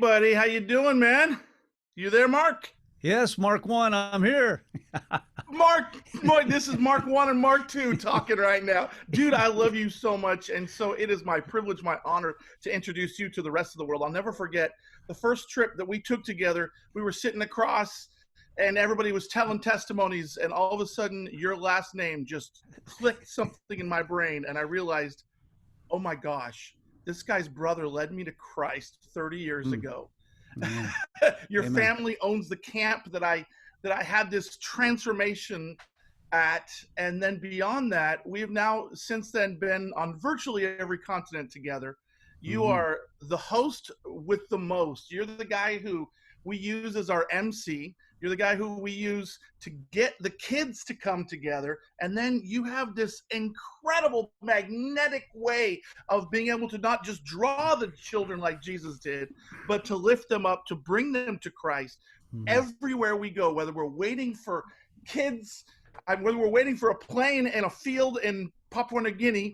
buddy. How you doing, man? You there, Mark? Yes, Mark 1, I'm here. Mark, this is Mark 1 and Mark 2 talking right now. Dude, I love you so much. And so it is my privilege, my honor to introduce you to the rest of the world. I'll never forget the first trip that we took together. We were sitting across and everybody was telling testimonies. And all of a sudden, your last name just clicked something in my brain. And I realized, oh my gosh, this guy's brother led me to Christ 30 years ago. Your Amen. family owns the camp that I had this transformation at, and then beyond that, we have now since then been on virtually every continent together. You are the host with the most. You're the guy who we use as our MC. You're the guy who we use to get the kids to come together. And then you have this incredible magnetic way of being able to not just draw the children like Jesus did, but to lift them up, to bring them to Christ. Everywhere we go, whether we're waiting for kids, whether we're waiting for a plane in a field in Papua New Guinea,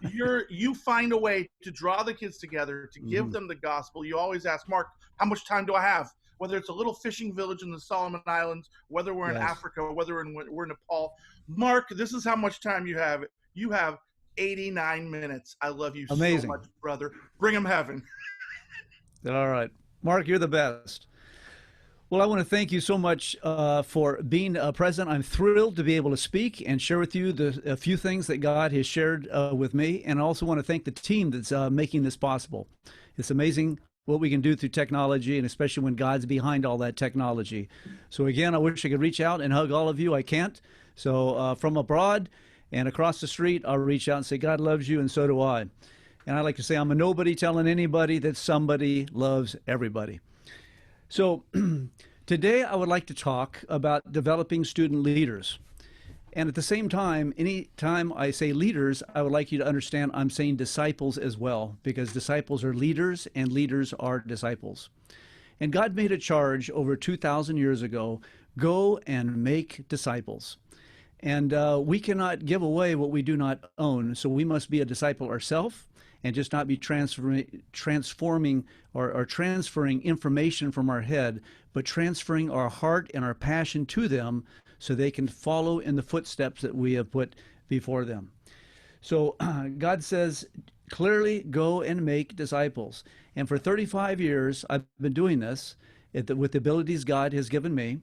you find a way to draw the kids together, to give them the gospel. You always ask, Mark, how much time do I have? Whether it's a little fishing village in the Solomon Islands, whether we're in Africa, or whether we're in Nepal. Mark, this is how much time you have. You have 89 minutes. I love you so much, brother. Bring him heaven. All right. Mark, you're the best. Well, I want to thank you so much for being present. I'm thrilled to be able to speak and share with you a few things that God has shared with me. And I also want to thank the team that's making this possible. It's amazing what we can do through technology, and especially when God's behind all that technology. So again, I wish I could reach out and hug all of you. I can't. So from abroad and across the street, I'll reach out and say, God loves you, and so do I. And I like to say, I'm a nobody telling anybody that somebody loves everybody. So today I would like to talk about developing student leaders. And at the same time, anytime I say leaders, I would like you to understand I'm saying disciples as well, because disciples are leaders and leaders are disciples. And God made a charge over 2,000 years ago, go and make disciples. And we cannot give away what we do not own, so we must be a disciple ourselves and just not be transforming or transferring information from our head, but transferring our heart and our passion to them so they can follow in the footsteps that we have put before them. So God says, clearly go and make disciples. And for 35 years, I've been doing this with the abilities God has given me.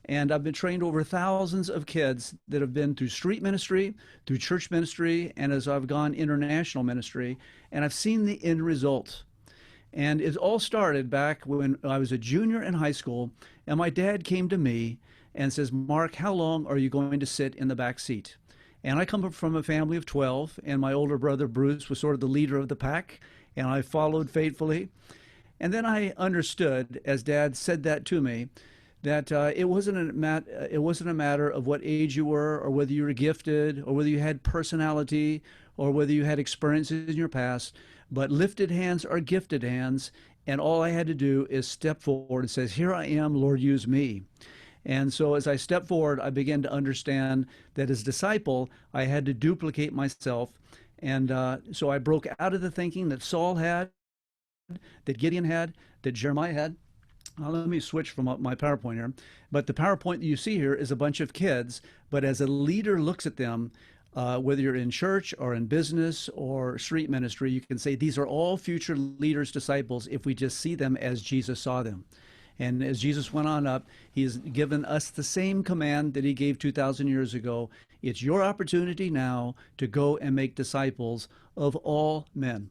And I've been trained over thousands of kids that have been through street ministry, through church ministry, and as I've gone international ministry, and I've seen the end result. And it all started back when I was a junior in high school, and my dad came to me and says, Mark, how long are you going to sit in the back seat? And I come from a family of 12, and my older brother Bruce was sort of the leader of the pack, and I followed faithfully. And then I understood, as Dad said that to me, that it wasn't a matter of what age you were, or whether you were gifted, or whether you had personality, or whether you had experiences in your past, but lifted hands are gifted hands, and all I had to do is step forward and say, here I am, Lord, use me. And so as I stepped forward, I began to understand that as a disciple, I had to duplicate myself. And so I broke out of the thinking that Saul had, that Gideon had, that Jeremiah had. Let me switch from my PowerPoint here. But the PowerPoint that you see here is a bunch of kids. But as a leader looks at them, whether you're in church or in business or street ministry, you can say these are all future leaders, disciples, if we just see them as Jesus saw them. And as Jesus went on up, he has given us the same command that he gave 2,000 years ago. It's your opportunity now to go and make disciples of all men.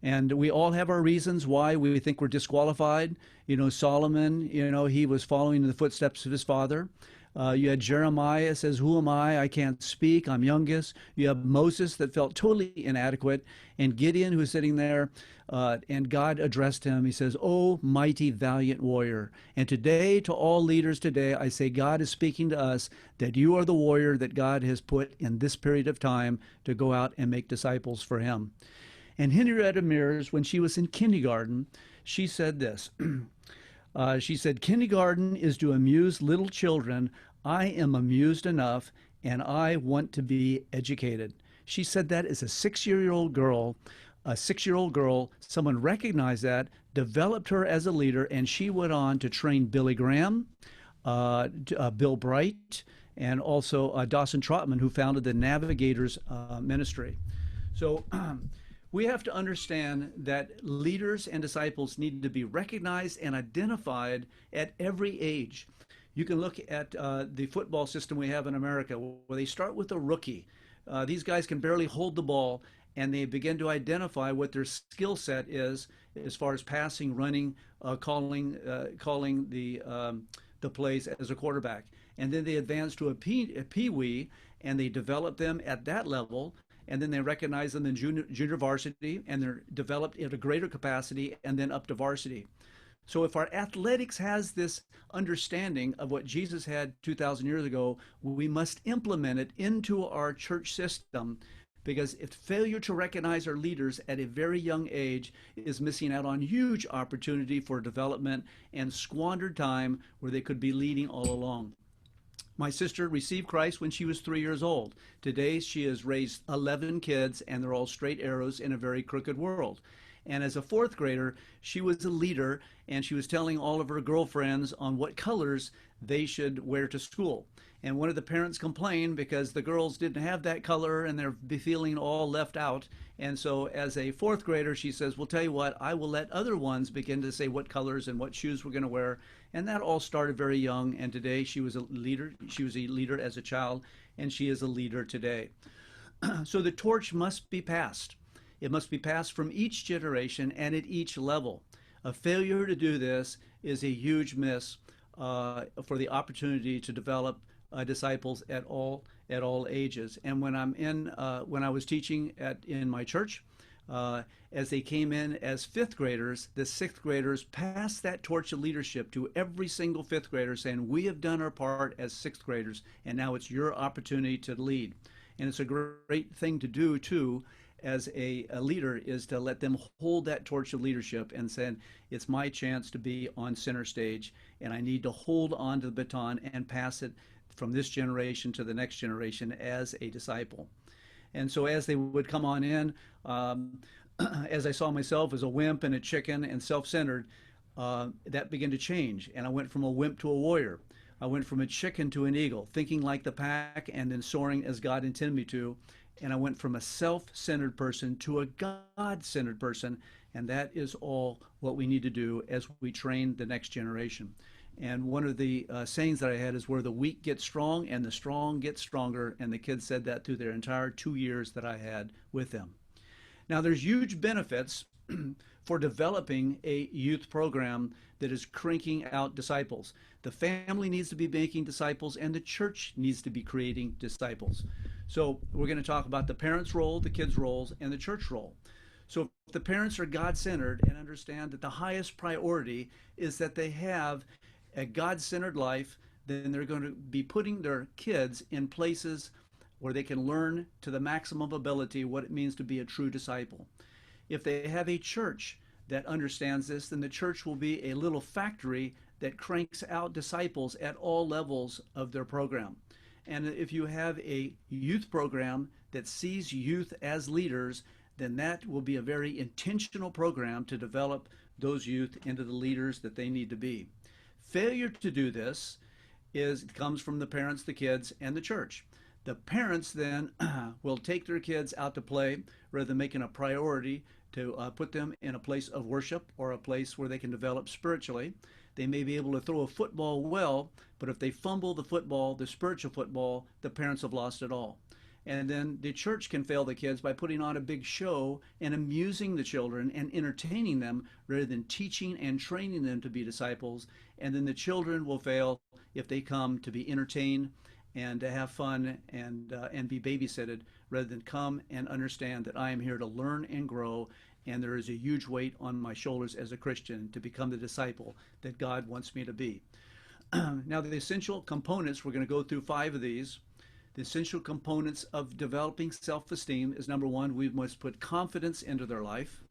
And we all have our reasons why we think we're disqualified. You know, Solomon, he was following in the footsteps of his father. You had Jeremiah says, who am I? I can't speak. I'm youngest. You have Moses that felt totally inadequate. And Gideon, who's sitting there, and God addressed him. He says, oh, mighty, valiant warrior. And today, to all leaders today, I say God is speaking to us that you are the warrior that God has put in this period of time to go out and make disciples for him. And Henrietta Mears, when she was in kindergarten, she said this. She said, kindergarten is to amuse little children. I am amused enough, and I want to be educated. She said that as a 6-year-old girl a 6-year-old girl. Someone recognized that, developed her as a leader, and she went on to train Billy Graham, Bill Bright, and also Dawson Trotman, who founded the Navigators Ministry. So we have to understand that leaders and disciples need to be recognized and identified at every age. You can look at the football system we have in America, where they start with a rookie. These guys can barely hold the ball, and they begin to identify what their skill set is as far as passing, running, calling the plays as a quarterback. And then they advance to a pee-wee, and they develop them at that level, and then they recognize them in junior varsity, and they're developed at a greater capacity, and then up to varsity. So if our athletics has this understanding of what Jesus had 2,000 years ago, we must implement it into our church system, because if failure to recognize our leaders at a very young age is missing out on huge opportunity for development and squandered time where they could be leading all along. My sister received Christ when she was 3 years old. Today, she has raised 11 kids, and they're all straight arrows in a very crooked world. And as a fourth grader, she was a leader, and she was telling all of her girlfriends on what colors they should wear to school. And one of the parents complained because the girls didn't have that color and they're feeling all left out. And so as a fourth grader, she says, well, tell you what, I will let other ones begin to say what colors and what shoes we're going to wear. And that all started very young. And today she was a leader. She was a leader as a child, and she is a leader today. So the torch must be passed. It must be passed from each generation and at each level. A failure to do this is a huge miss for the opportunity to develop disciples at all ages. And when I was teaching in my church, as they came in as fifth graders, the sixth graders passed that torch of leadership to every single fifth grader, saying, we have done our part as sixth graders, and now it's your opportunity to lead. And it's a great thing to do too, as a leader, is to let them hold that torch of leadership and say, it's my chance to be on center stage, and I need to hold on to the baton and pass it from this generation to the next generation as a disciple. And so as they would come on in, as I saw myself as a wimp and a chicken and self-centered, that began to change. And I went from a wimp to a warrior. I went from a chicken to an eagle, thinking like the pack and then soaring as God intended me to. And I went from a self-centered person to a God-centered person. And that is all what we need to do as we train the next generation. And one of the sayings that I had is, where the weak get strong and the strong get stronger. And the kids said that through their entire 2 years that I had with them. Now, there's huge benefits for developing a youth program that is cranking out disciples. The family needs to be making disciples, and the church needs to be creating disciples. So we're going to talk about the parents' role, the kids' roles, and the church role. So if the parents are God-centered and understand that the highest priority is that they have a God-centered life, then they're going to be putting their kids in places where they can learn to the maximum ability what it means to be a true disciple. If they have a church that understands this, then the church will be a little factory that cranks out disciples at all levels of their program. And if you have a youth program that sees youth as leaders, then that will be a very intentional program to develop those youth into the leaders that they need to be. Failure to do this comes from the parents, the kids, and the church. The parents then will take their kids out to play rather than making a priority to put them in a place of worship or a place where they can develop spiritually. They may be able to throw a football well, but if they fumble the football, the spiritual football, the parents have lost it all. And then the church can fail the kids by putting on a big show and amusing the children and entertaining them rather than teaching and training them to be disciples. And then the children will fail if they come to be entertained and to have fun and be babysitted rather than come and understand that I am here to learn and grow, and there is a huge weight on my shoulders as a Christian to become the disciple that God wants me to be. Now, the essential components, we're going to go through 5 of these. The essential components of developing self-esteem is, number 1, we must put confidence into their life.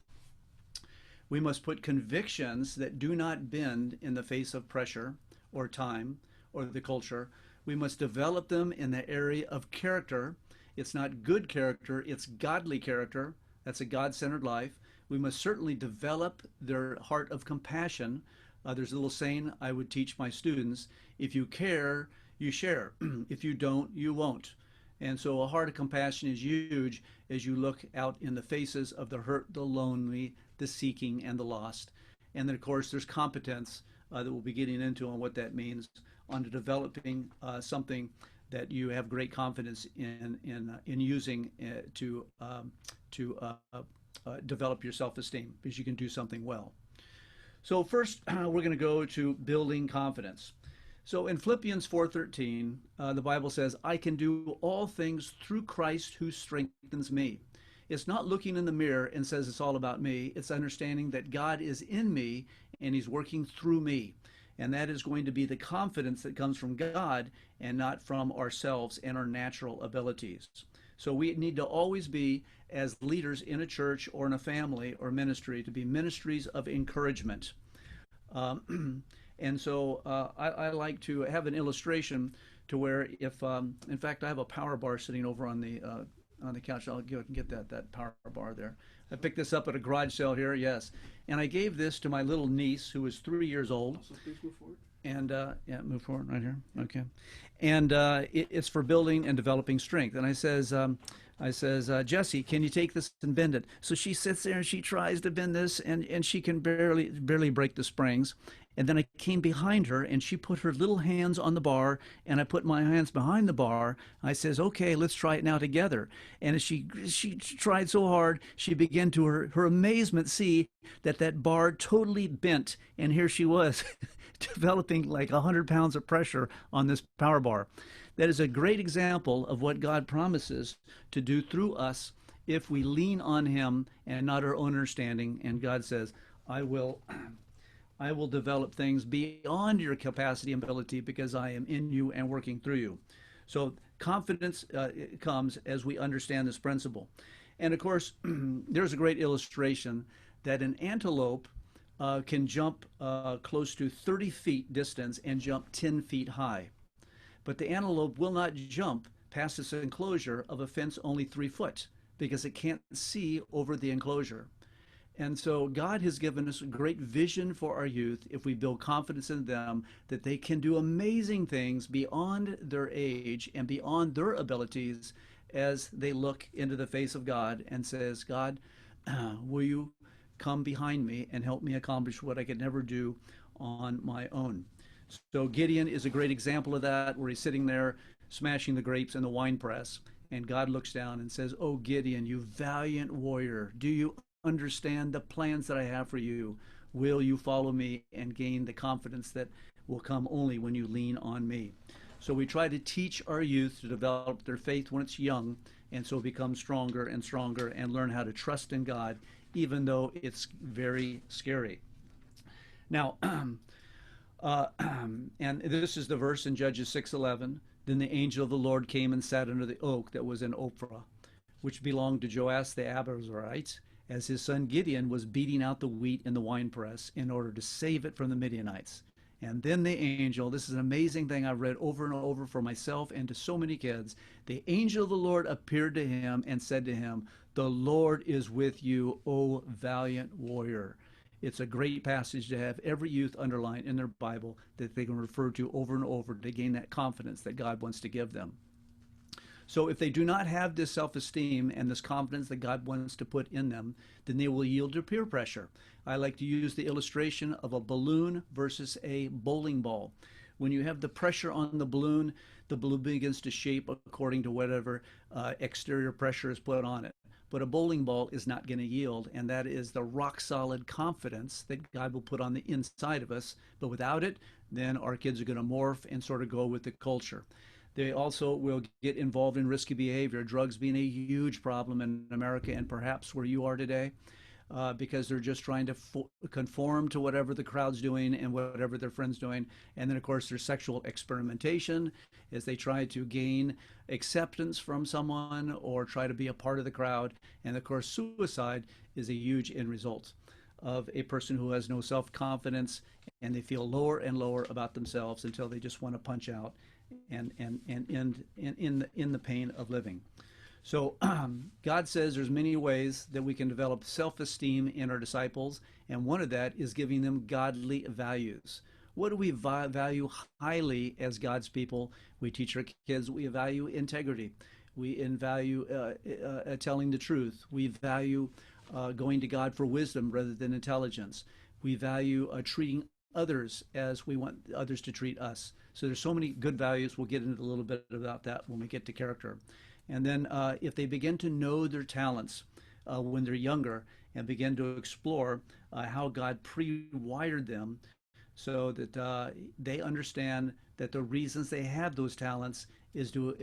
We must put convictions that do not bend in the face of pressure or time or the culture. We must develop them in the area of character. It's not good character, it's godly character. That's a God-centered life. We must certainly develop their heart of compassion. There's a little saying I would teach my students: if you care, you share. If you don't, you won't. And so a heart of compassion is huge as you look out in the faces of the hurt, the lonely, the seeking, and the lost. And then, of course, there's competence that we'll be getting into on what that means, on developing something that you have great confidence in using to develop your self-esteem, because you can do something well. So first, we're going to go to building confidence. So in Philippians 4:13, the Bible says, I can do all things through Christ who strengthens me. It's not looking in the mirror and says it's all about me. It's understanding that God is in me and he's working through me. And that is going to be the confidence that comes from God and not from ourselves and our natural abilities. So we need to always be, as leaders in a church or in a family or ministry, to be ministries of encouragement. And so I like to have an illustration to where if, in fact, I have a power bar sitting over on the couch. I'll get that power bar there. I picked this up at a garage sale here, yes. And I gave this to my little niece who was 3 years old. So please move forward. And yeah, move forward right here. Okay. And it's for building and developing strength. And I says, Jessie, can you take this and bend it? So she sits there and she tries to bend this, and she can barely break the springs. And then I came behind her and she put her little hands on the bar, and I put my hands behind the bar. I says, okay, let's try it now together. And as she tried so hard, she began to her amazement see that bar totally bent. And here she was developing like 100 pounds of pressure on this power bar. That is a great example of what God promises to do through us if we lean on him and not our own understanding. And God says, I will develop things beyond your capacity and ability because I am in you and working through you. So confidence comes as we understand this principle. And of course, there's a great illustration that an antelope can jump close to 30 feet distance and jump 10 feet high. But the antelope will not jump past this enclosure of a fence only 3 foot because it can't see over the enclosure. And so God has given us a great vision for our youth if we build confidence in them that they can do amazing things beyond their age and beyond their abilities as they look into the face of God and says, God, will you come behind me and help me accomplish what I could never do on my own? So Gideon is a great example of that, where he's sitting there smashing the grapes in the wine press, and God looks down and says, oh, Gideon, you valiant warrior, do you understand the plans that I have for you? Will you follow me and gain the confidence that will come only when you lean on me? So we try to teach our youth to develop their faith when it's young, and so become stronger and stronger and learn how to trust in God, even though it's very scary. Now, and this is the verse in Judges 6:11. Then the angel of the Lord came and sat under the oak that was in Ophrah, which belonged to Joash the Abiezrite, as his son Gideon was beating out the wheat in the winepress in order to save it from the Midianites. And then the angel, this is an amazing thing I've read over and over for myself and to so many kids, the angel of the Lord appeared to him and said to him, the Lord is with you, O valiant warrior. It's a great passage to have every youth underline in their Bible that they can refer to over and over to gain that confidence that God wants to give them. So if they do not have this self-esteem and this confidence that God wants to put in them, then they will yield to peer pressure. I like to use the illustration of a balloon versus a bowling ball. When you have the pressure on the balloon begins to shape according to whatever exterior pressure is put on it. But a bowling ball is not going to yield, and that is the rock-solid confidence that God will put on the inside of us. But without it, then our kids are going to morph and sort of go with the culture. They also will get involved in risky behavior, drugs being a huge problem in America and perhaps where you are today, because they're just trying to conform to whatever the crowd's doing and whatever their friends doing. And then, of course, there's sexual experimentation as they try to gain acceptance from someone or try to be a part of the crowd. And, of course, suicide is a huge end result of a person who has no self-confidence, and they feel lower and lower about themselves until they just want to punch out and end in the pain of living. So God says there's many ways that we can develop self-esteem in our disciples, and one of that is giving them godly values. What do we value highly as God's people? We teach our kids we value integrity. We value telling the truth. We value going to God for wisdom rather than intelligence. We value treating others as we want others to treat us. So there's so many good values. We'll get into a little bit about that when we get to character. And then if they begin to know their talents when they're younger and begin to explore how God pre-wired them so that they understand that the reasons they have those talents is to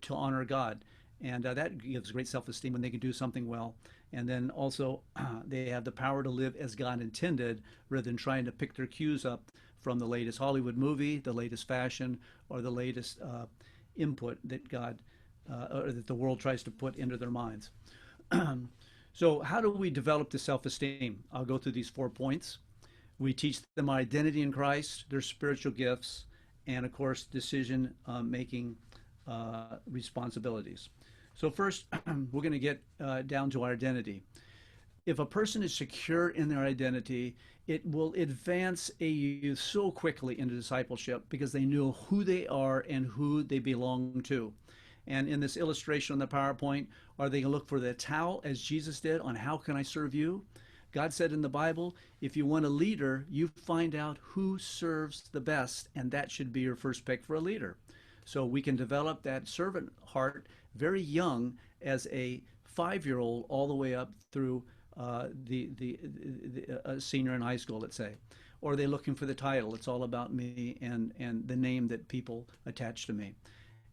honor God. And that gives great self-esteem when they can do something well. And then also they have the power to live as God intended rather than trying to pick their cues up from the latest Hollywood movie, the latest fashion, or the latest input that God or that the world tries to put into their minds. So how do we develop the self-esteem? I'll go through these 4 points. We teach them identity in Christ, their spiritual gifts, and of course, decision making responsibilities. So first, we're going to get down to our identity. If a person is secure in their identity, it will advance a youth so quickly into discipleship because they know who they are and who they belong to. And in this illustration on the PowerPoint, are they going to look for the towel as Jesus did on how can I serve you? God said in the Bible, if you want a leader, you find out who serves the best, and that should be your first pick for a leader. So we can develop that servant heart very young as a 5-year-old all the way up through the senior in high school, let's say. Or are they looking for the title? It's all about me and the name that people attach to me.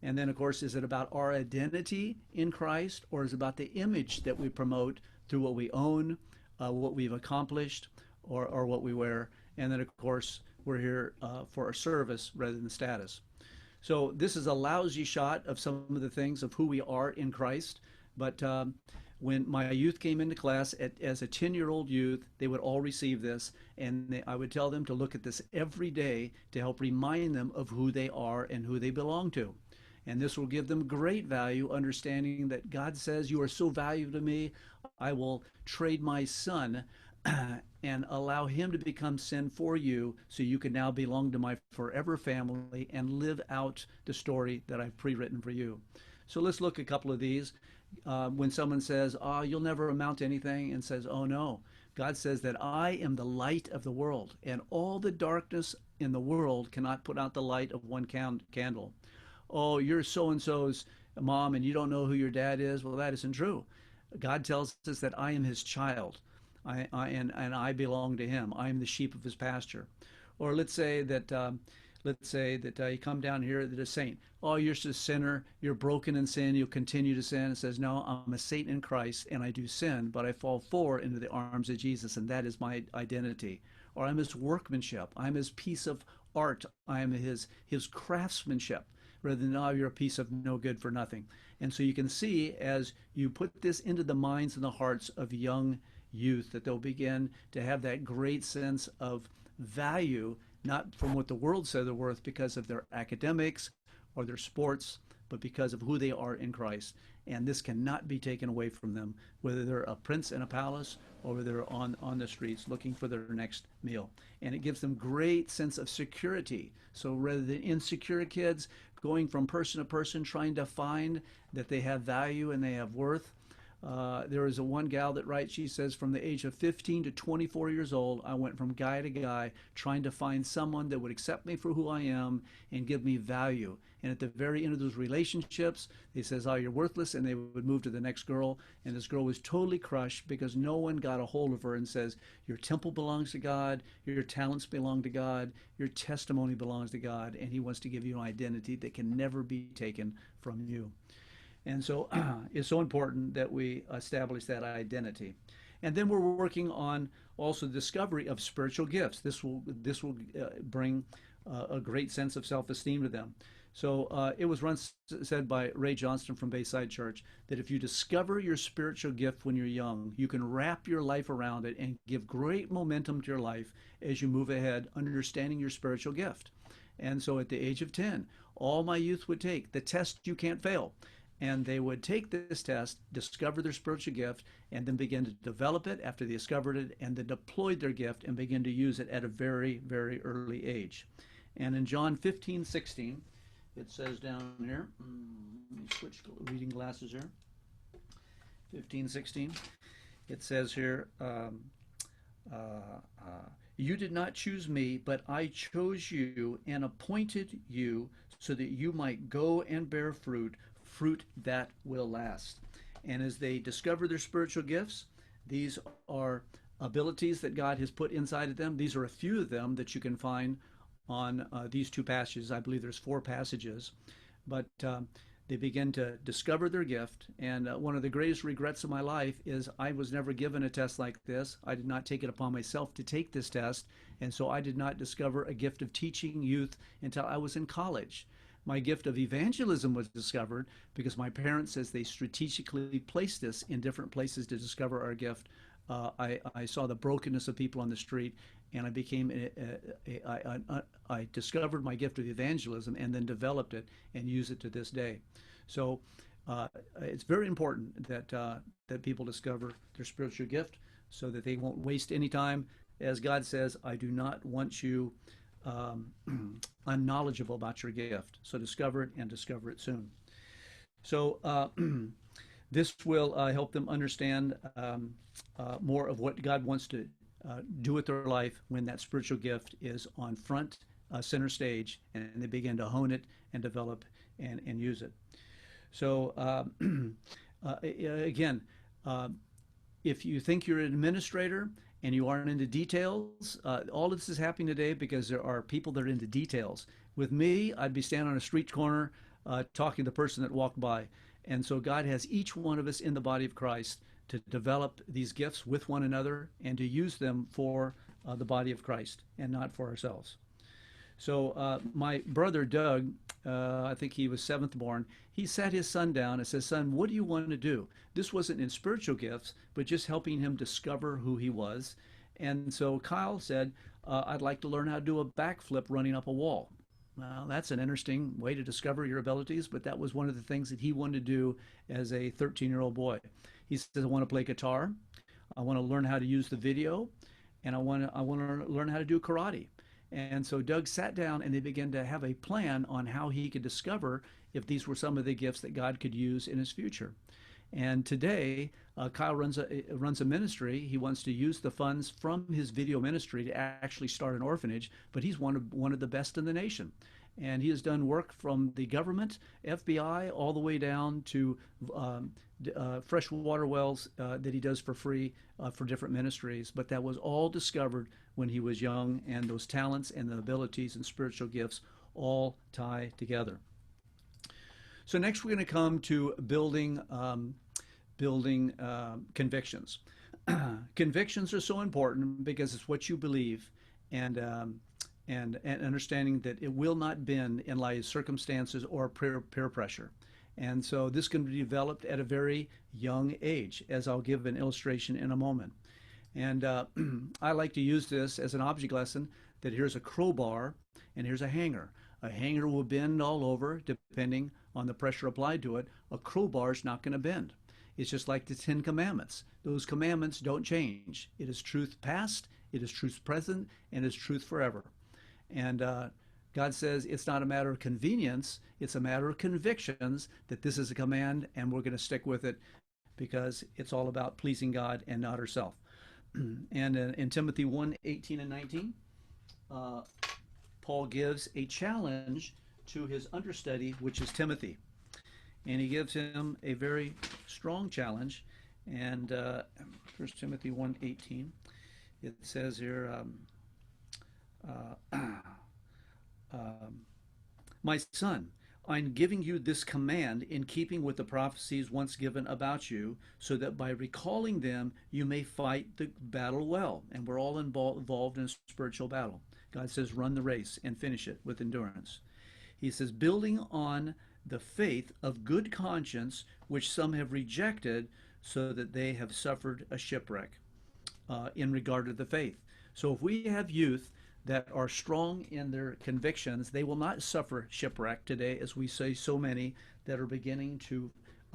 And then, of course, is it about our identity in Christ, or is it about the image that we promote through what we own, what we've accomplished, or what we wear? And then, of course, we're here for our service rather than status. So this is a lousy shot of some of the things of who we are in Christ. But when my youth came into class as a 10-year-old youth, they would all receive this. And I would tell them to look at this every day to help remind them of who they are and who they belong to. And this will give them great value, understanding that God says, you are so valuable to me, I will trade my son and allow him to become sin for you so you can now belong to my forever family and live out the story that I've pre-written for you. So let's look at a couple of these. When someone says, oh, you'll never amount to anything, and says, oh no, God says that I am the light of the world, and all the darkness in the world cannot put out the light of one candle. Oh, you're so-and-so's mom and you don't know who your dad is. Well, that isn't true. God tells us that I am his child, and I belong to him. I am the sheep of his pasture. Or let's say that you come down here that a saint. Oh, you're just a sinner. You're broken in sin. You'll continue to sin. It says, no, I'm a saint in Christ, and I do sin, but I fall forward into the arms of Jesus, and that is my identity. Or I'm his workmanship. I'm his piece of art. I am his craftsmanship, rather than, oh, you're a piece of no good for nothing. And so you can see as you put this into the minds and the hearts of young youth that they'll begin to have that great sense of value, not from what the world says they're worth because of their academics or their sports, but because of who they are in Christ. And this cannot be taken away from them, whether they're a prince in a palace or whether they're on the streets looking for their next meal. And it gives them great sense of security. So rather than insecure kids going from person to person trying to find that they have value and they have worth, there is one gal that writes, she says, from the age of 15 to 24 years old, I went from guy to guy trying to find someone that would accept me for who I am and give me value. And at the very end of those relationships, they says, oh, you're worthless, and they would move to the next girl. And this girl was totally crushed because no one got a hold of her and says, your temple belongs to God, your talents belong to God, your testimony belongs to God, and he wants to give you an identity that can never be taken from you. And so it's so important that we establish that identity. And then we're working on also the discovery of spiritual gifts. This will bring a great sense of self-esteem to them. So it was once said by Ray Johnston from Bayside Church that if you discover your spiritual gift when you're young, you can wrap your life around it and give great momentum to your life as you move ahead, understanding your spiritual gift. And so at the age of 10, all my youth would take the test you can't fail. and they would take this test, discover their spiritual gift, and then begin to develop it after they discovered it, and then deployed their gift and begin to use it at a very, very early age. And in John 15:16, it says down here, let me switch reading glasses here. 15:16, it says here, you did not choose me, but I chose you and appointed you so that you might go and bear fruit, fruit that will last. And as they discover their spiritual gifts, these are abilities that God has put inside of them. These are a few of them that you can find on these two passages. I believe there's 4 passages, but they begin to discover their gift. And one of the greatest regrets of my life is I was never given a test like this. I did not take it upon myself to take this test, and so I did not discover a gift of teaching youth until I was in college. My gift of evangelism was discovered because my parents, as they strategically placed us in different places to discover our gift, I saw the brokenness of people on the street, and I discovered my gift of evangelism and then developed it and use it to this day. So it's very important that people discover their spiritual gift so that they won't waste any time. As God says, I do not want you unknowledgeable about your gift. So discover it, and discover it soon. So this will help them understand more of what God wants to do with their life when that spiritual gift is on front center stage, and they begin to hone it and develop and use it. So again, if you think you're an administrator and you aren't into details, all of this is happening today because there are people that are into details. With me, I'd be standing on a street corner talking to the person that walked by. And so God has each one of us in the body of Christ to develop these gifts with one another and to use them for the body of Christ and not for ourselves. So my brother Doug, I think he was 7th born, he sat his son down and said, son, what do you want to do? This wasn't in spiritual gifts, but just helping him discover who he was. And so Kyle said, I'd like to learn how to do a backflip running up a wall. Well, that's an interesting way to discover your abilities, but that was one of the things that he wanted to do as a 13-year-old boy. He says, I want to play guitar, I want to learn how to use the video, and I want to learn how to do karate. And so Doug sat down and they began to have a plan on how he could discover if these were some of the gifts that God could use in his future. And today, Kyle runs a ministry. He wants to use the funds from his video ministry to actually start an orphanage, but he's one of the best in the nation. And he has done work from the government, FBI, all the way down to fresh water wells that he does for free for different ministries. But that was all discovered when he was young, and those talents and the abilities and spiritual gifts all tie together. So next we're going to come to building convictions. Convictions are so important because it's what you believe, and understanding that it will not bend in light of circumstances or peer pressure. And so this can be developed at a very young age, as I'll give an illustration in a moment. And I like to use this as an object lesson, that here's a crowbar and here's a hanger. A hanger will bend all over depending on the pressure applied to it. A crowbar is not going to bend. It's just like the 10 Commandments. Those commandments don't change. It is truth past, it is truth present, and it is truth forever. And God says it's not a matter of convenience, it's a matter of convictions that this is a command and we're going to stick with it because it's all about pleasing God and not ourselves. And in Timothy 1:18 and 19, Paul gives a challenge to his understudy, which is Timothy. And he gives him a very strong challenge. And 1 Timothy 1:18, it says here, my son, I'm giving you this command in keeping with the prophecies once given about you, so that by recalling them, you may fight the battle well. And we're all involved in a spiritual battle. God says, run the race and finish it with endurance. He says, building on the faith of good conscience, which some have rejected, so that they have suffered a shipwreck in regard to the faith. So if we have youth that are strong in their convictions, they will not suffer shipwreck today, as we say so many that are beginning to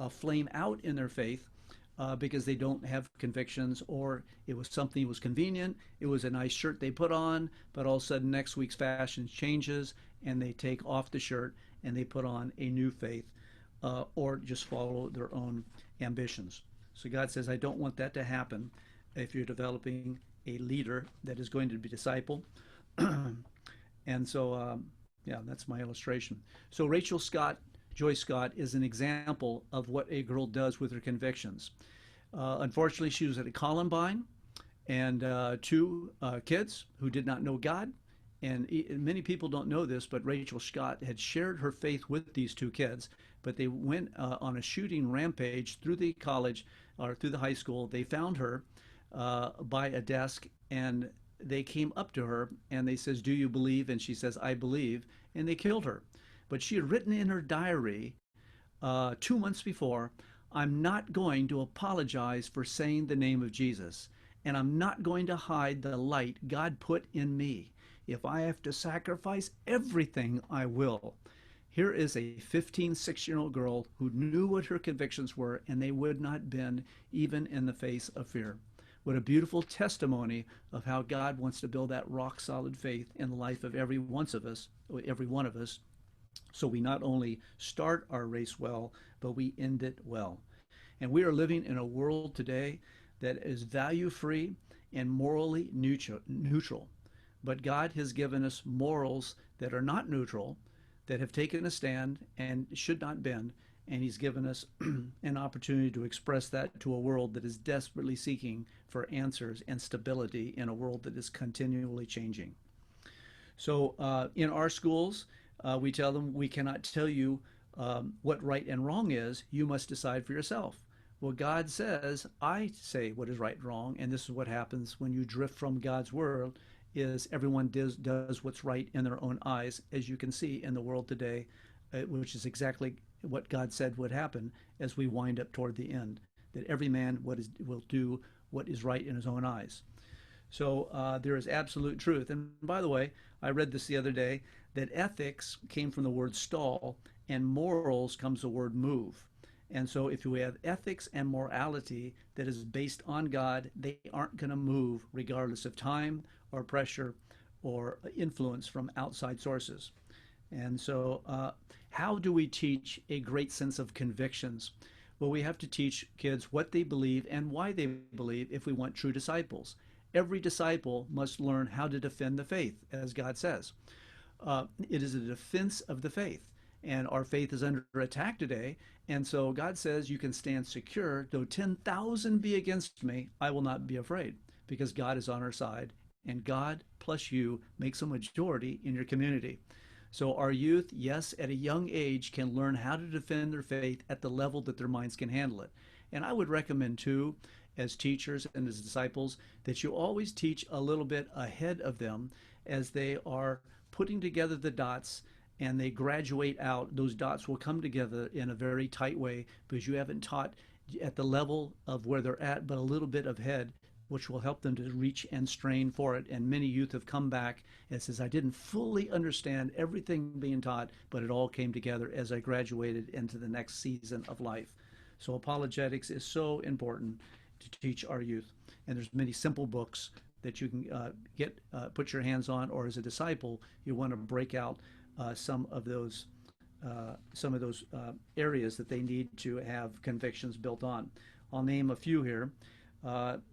flame out in their faith because they don't have convictions, or it was something that was convenient. It was a nice shirt they put on, but all of a sudden next week's fashion changes and they take off the shirt and they put on a new faith, or just follow their own ambitions. So God says, I don't want that to happen if you're developing a leader that is going to be disciple. And so, yeah, that's my illustration. So Rachel Scott, Joyce Scott, is an example of what a girl does with her convictions. Unfortunately, she was at a Columbine, and two kids who did not know God. And many people don't know this, but Rachel Scott had shared her faith with these two kids, but they went on a shooting rampage through the college or through the high school. They found her by a desk, and they came up to her and they says, do you believe? And she says, I believe. And they killed her. But she had written in her diary 2 months before, I'm not going to apologize for saying the name of Jesus, and I'm not going to hide the light God put in me. If I have to sacrifice everything, I will. Here is a 16-year-old girl who knew what her convictions were, and they would not bend even in the face of fear. What a beautiful testimony of how God wants to build that rock-solid faith in the life of every one of us, so we not only start our race well, but we end it well. And we are living in a world today that is value-free and morally neutral. But God has given us morals that are not neutral, that have taken a stand and should not bend, and he's given us an opportunity to express that to a world that is desperately seeking for answers and stability in a world that is continually changing. So in our schools, we tell them, we cannot tell you what right and wrong is. You must decide for yourself. Well, God says, I say what is right and wrong, and this is what happens when you drift from God's word, is everyone does what's right in their own eyes, as you can see in the world today, which is exactly what God said would happen as we wind up toward the end, that every man will do what is right in his own eyes. So there is absolute truth. And by the way, I read this the other day, that ethics came from the word stall, and morals comes the word move. And so if you have ethics and morality that is based on God, they aren't going to move regardless of time or pressure or influence from outside sources. And so how do we teach a great sense of convictions? Well, we have to teach kids what they believe and why they believe if we want true disciples. Every disciple must learn how to defend the faith, as God says. It is a defense of the faith, and our faith is under attack today. And so God says, you can stand secure. Though 10,000 be against me, I will not be afraid, because God is on our side, and God plus you makes a majority in your community. So our youth, yes, at a young age, can learn how to defend their faith at the level that their minds can handle it. And I would recommend, too, as teachers and as disciples, that you always teach a little bit ahead of them as they are putting together the dots and they graduate out. Those dots will come together in a very tight way because you haven't taught at the level of where they're at, but a little bit ahead, which will help them to reach and strain for it. And many youth have come back and says, I didn't fully understand everything being taught, but it all came together as I graduated into the next season of life. So apologetics is so important to teach our youth. And there's many simple books that you can put your hands on, or as a disciple, you want to break out some of those areas that they need to have convictions built on. I'll name a few here.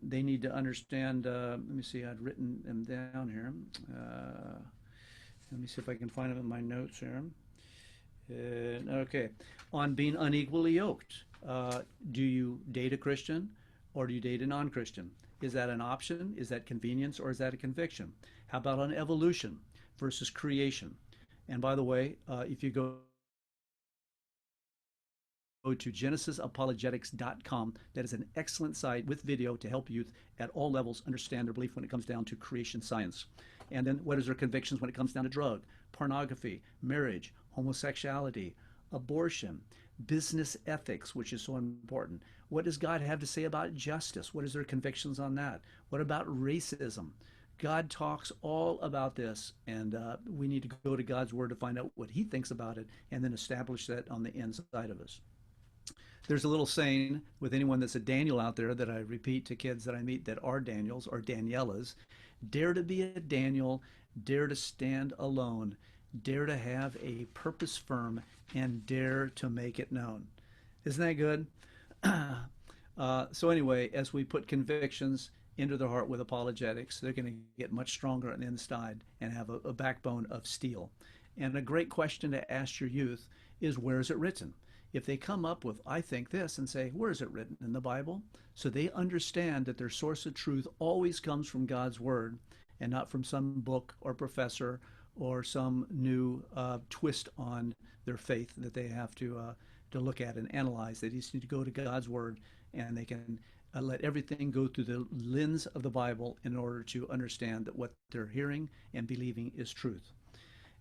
They need to understand, let me see, I'd written them down here. Let me see if I can find them in my notes here. Okay, on being unequally yoked. Do you date a Christian or do you date a non-Christian? Is that an option? Is that convenience, or is that a conviction? How about on evolution versus creation? And by the way, if you go to genesisapologetics.com. That is an excellent site with video to help youth at all levels understand their belief when it comes down to creation science. And then what is their convictions when it comes down to drug, pornography, marriage, homosexuality, abortion, business ethics, which is so important. What does God have to say about justice? What is their convictions on that? What about racism? God talks all about this, and we need to go to God's word to find out what he thinks about it and then establish that on the inside of us. There's a little saying with anyone that's a Daniel out there that I repeat to kids that I meet that are Daniels or Danielas: dare to be a Daniel, dare to stand alone, dare to have a purpose firm, and dare to make it known. Isn't that good? So anyway, as we put convictions into their heart with apologetics, they're going to get much stronger on the inside and have a backbone of steel. And a great question to ask your youth is, where is it written? If they come up with, I think this, and say, where is it written in the Bible? So they understand that their source of truth always comes from God's word and not from some book or professor or some new twist on their faith that they have to look at and analyze. They just need to go to God's word, and they can let everything go through the lens of the Bible in order to understand that what they're hearing and believing is truth.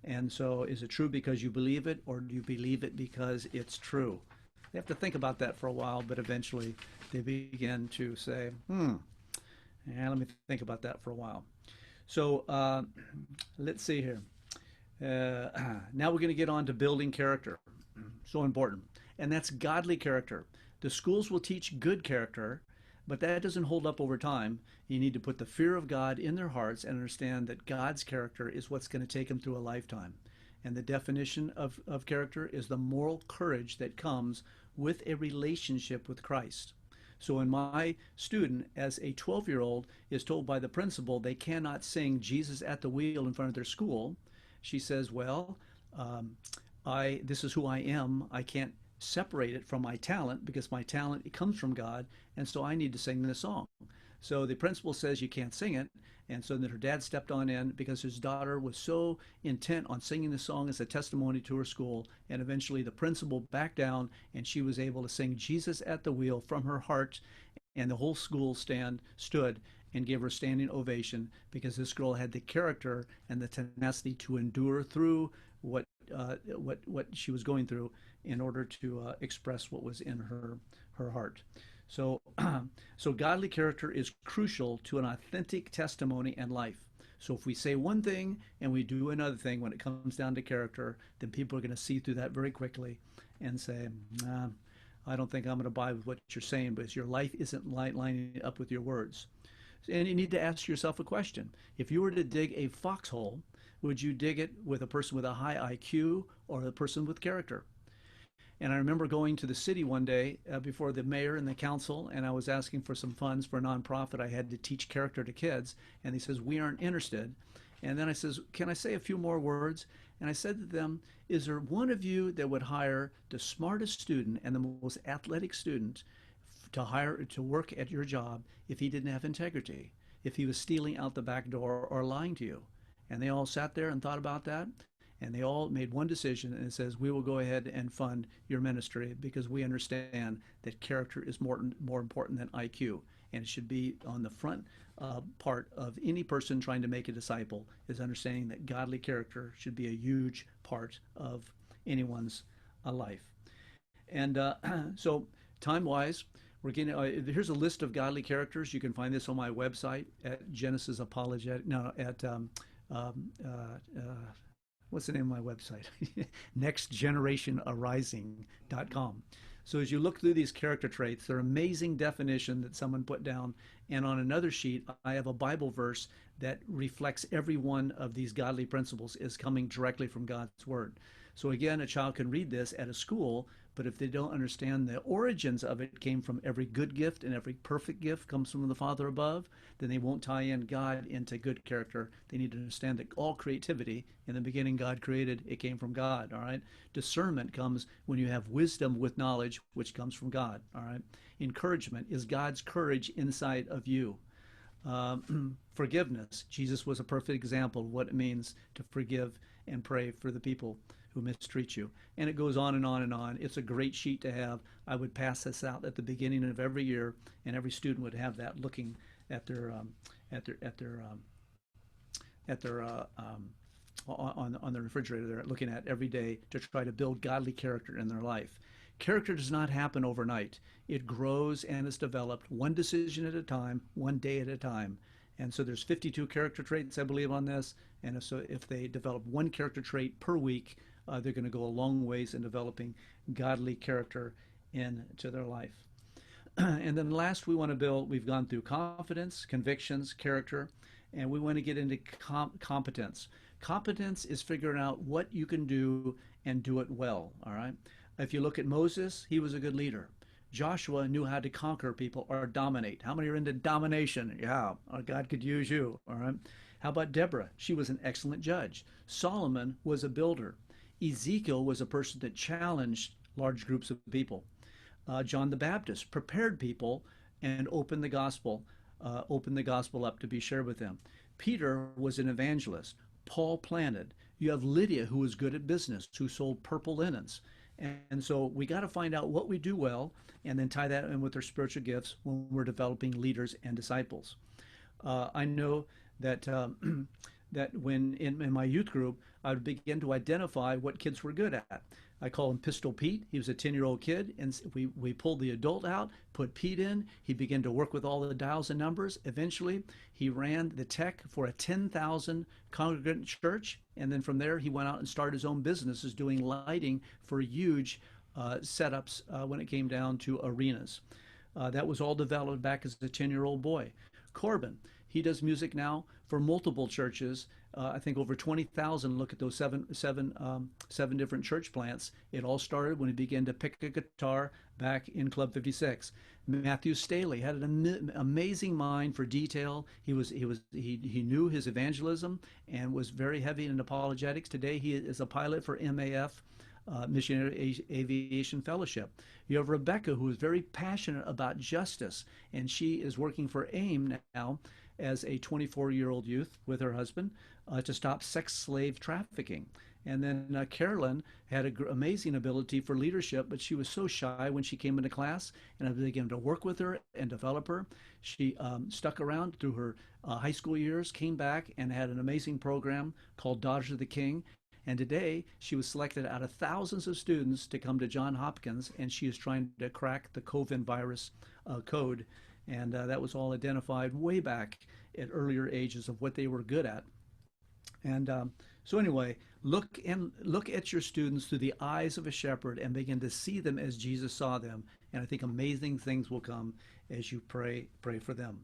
And so, is it true because you believe it, or do you believe it because it's true? They have to think about that for a while, but eventually they begin to say, yeah, let me think about that for a while. So let's see here. Now we're going to get on to building character. So important. And that's godly character. The schools will teach good character, but that doesn't hold up over time. You need to put the fear of God in their hearts and understand that God's character is what's going to take them through a lifetime. And the definition of character is the moral courage that comes with a relationship with Christ. So when my student, as a 12-year-old, is told by the principal they cannot sing Jesus at the Wheel in front of their school, she says, well, this is who I am. I can't separate it from my talent because my talent, it comes from God, and so I need to sing this song. So the principal says you can't sing it, and so then her dad stepped on in because his daughter was so intent on singing the song as a testimony to her school, and eventually the principal backed down and she was able to sing Jesus at the Wheel from her heart, and the whole school stood and gave her a standing ovation because this girl had the character and the tenacity to endure through what she was going through in order to express what was in her heart. So, so godly character is crucial to an authentic testimony and life. So if we say one thing and we do another thing when it comes down to character, then people are going to see through that very quickly and say, nah, I don't think I'm going to buy with what you're saying because your life isn't lining up with your words. And you need to ask yourself a question. If you were to dig a foxhole, would you dig it with a person with a high IQ or a person with character? And I remember going to the city one day before the mayor and the council, and I was asking for some funds for a nonprofit. I had to teach character to kids, and he says, we aren't interested. And then I says, can I say a few more words? And I said to them, is there one of you that would hire the smartest student and the most athletic student to work at your job if he didn't have integrity, if he was stealing out the back door or lying to you? And they all sat there and thought about that. And they all made one decision, and it says, we will go ahead and fund your ministry because we understand that character is more important than IQ. And it should be on the front part of any person trying to make a disciple, is understanding that godly character should be a huge part of anyone's life. And so time-wise, we're getting, here's a list of godly characters. You can find this on my website at Genesis Apologetic, no, at what's the name of my website? nextgenerationarising.com. So as you look through these character traits, they're amazing definition that someone put down. And on another sheet, I have a Bible verse that reflects every one of these godly principles is coming directly from God's word. So again, a child can read this at a school, but if they don't understand the origins of it came from every good gift and every perfect gift comes from the Father above, then they won't tie in God into good character. They need to understand that all creativity, in the beginning God created, it came from God, all right? Discernment comes when you have wisdom with knowledge, which comes from God, all right? Encouragement is God's courage inside of you. Forgiveness. Jesus was a perfect example of what it means to forgive and pray for the people who mistreat you. And it goes on and on and on. It's a great sheet to have. I would pass this out at the beginning of every year, and every student would have that looking at their on the refrigerator there, looking at every day to try to build godly character in their life. Character does not happen overnight. It grows and is developed one decision at a time, one day at a time. And so there's 52 character traits, I believe, on this. And so if they develop one character trait per week, they're going to go a long ways in developing godly character into their life. And then last, we want to build, we've gone through confidence, convictions, character, and we want to get into competence. Competence is figuring out what you can do and do it well, all right? If you look at Moses, he was a good leader. Joshua knew how to conquer people or dominate. How many are into domination? Yeah, God could use you, all right? How about Deborah? She was an excellent judge. Solomon was a builder. Ezekiel was a person that challenged large groups of people. John the Baptist prepared people and opened the gospel up to be shared with them. Peter was an evangelist. Paul planted. You have Lydia, who was good at business, who sold purple linens. And so we got to find out what we do well and then tie that in with our spiritual gifts when we're developing leaders and disciples. I know that that when in my youth group, I would begin to identify what kids were good at. I call him Pistol Pete. He was a 10-year-old kid, and we pulled the adult out, put Pete in. He began to work with all the dials and numbers. Eventually, he ran the tech for a 10,000 congregant church, and then from there, he went out and started his own businesses doing lighting for huge setups when it came down to arenas. That was all developed back as a 10-year-old boy. Corbin, he does music now for multiple churches. I think over 20,000 look at those seven different church plants. It all started when he began to pick a guitar back in Club 56. Matthew Staley had an amazing mind for detail. He knew his evangelism and was very heavy in apologetics. Today he is a pilot for MAF, Missionary Aviation Fellowship. You have Rebecca, who is very passionate about justice, and she is working for AIM now as a 24-year-old youth with her husband to stop sex slave trafficking. And then Carolyn had an amazing ability for leadership, but she was so shy when she came into class, and I began to work with her and develop her. She stuck around through her high school years, came back, and had an amazing program called Daughters of the King. And today, she was selected out of thousands of students to come to Johns Hopkins, and she is trying to crack the COVID virus code. And that was all identified way back at earlier ages of what they were good at. And so anyway, look at your students through the eyes of a shepherd and begin to see them as Jesus saw them. And I think amazing things will come as you pray for them.